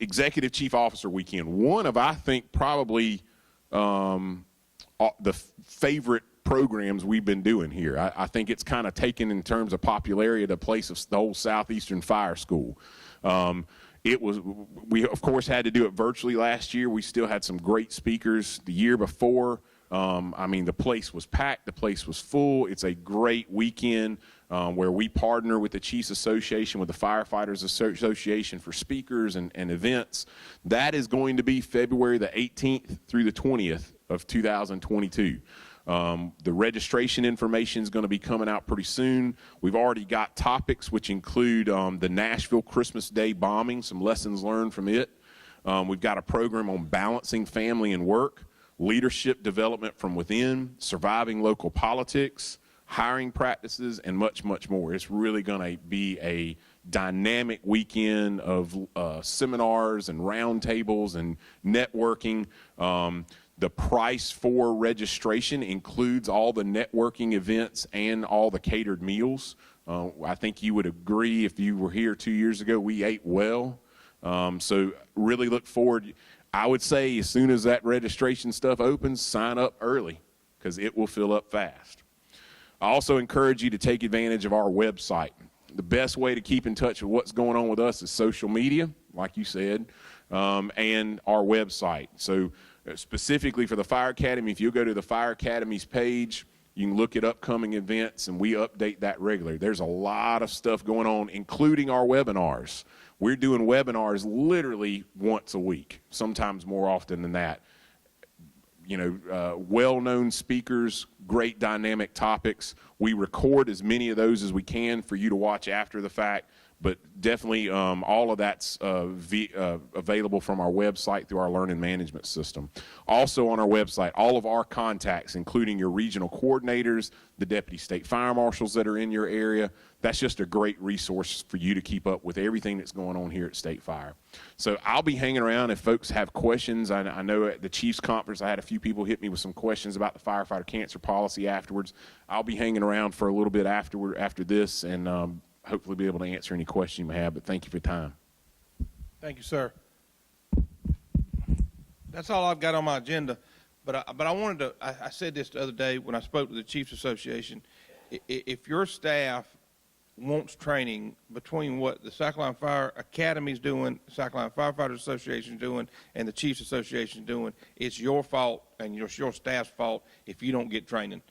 Executive Chief Officer Weekend. One of, I think, probably the favorite programs we've been doing here. I think it's kind of taken in terms of popularity the place of the whole Southeastern Fire School. We of course had to do it virtually last year. We still had some great speakers the year before. I mean, the place was packed, the place was full. It's a great weekend where we partner with the Chiefs Association, with the Firefighters Association for speakers and events. That is going to be February the 18th through the 20th of 2022. The registration information is going to be coming out pretty soon. We've already got topics which include the Nashville Christmas Day bombing, some lessons learned from it. We've got a program on balancing family and work, leadership development from within, surviving local politics, hiring practices, and much, much more. It's really going to be a dynamic weekend of seminars and roundtables and networking. The price for registration includes all the networking events and all the catered meals. I think you would agree if you were here 2 years ago, we ate well. So really look forward. I would say as soon as that registration stuff opens, sign up early because it will fill up fast. I also encourage you to take advantage of our website. The best way to keep in touch with what's going on with us is social media, like you said, and our website. So specifically for the Fire Academy. If you go to the Fire Academy's page, you can look at upcoming events, and we update that regularly. There's a lot of stuff going on, including our webinars. We're doing webinars literally once a week, sometimes more often than that. Well-known speakers, great dynamic topics. We record as many of those as we can for you to watch after the fact, but definitely all of that's available from our website through our learning management system. Also on our website, all of our contacts, including your regional coordinators, the deputy state fire marshals that are in your area. That's just a great resource for you to keep up with everything that's going on here at State Fire. So I'll be hanging around if folks have questions. I know at the Chiefs Conference, I had a few people hit me with some questions about the firefighter cancer policy afterwards. I'll be hanging around for a little bit after this, and hopefully be able to answer any question you may have, but thank you for your time. Thank you, sir. That's all I've got on my agenda, but I wanted to, I said this the other day when I spoke to the Chiefs Association. If your staff wants training between what the South Carolina Fire Academy is doing, the South Carolina Firefighters Association is doing, and the Chiefs Association is doing, it's your fault and your staff's fault if you don't get training.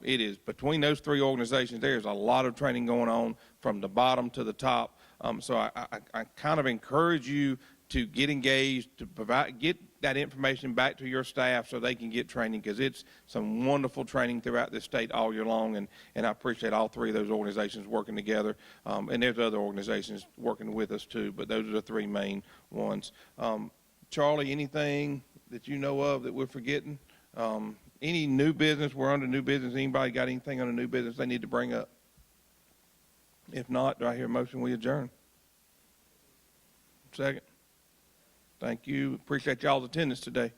It is between those three organizations. There's a lot of training going on from the bottom to the top. So I kind of encourage you to get engaged, to get that information back to your staff so they can get training, because it's some wonderful training throughout this state all year long, and I appreciate all three of those organizations working together. And there's other organizations working with us too, but those are the three main ones. Charlie, anything that you know of that we're forgetting? Any new business? We're under new business. Anybody got anything on the new business they need to bring up? If not, do I hear a motion we adjourn? Second. Thank you. Appreciate y'all's attendance today.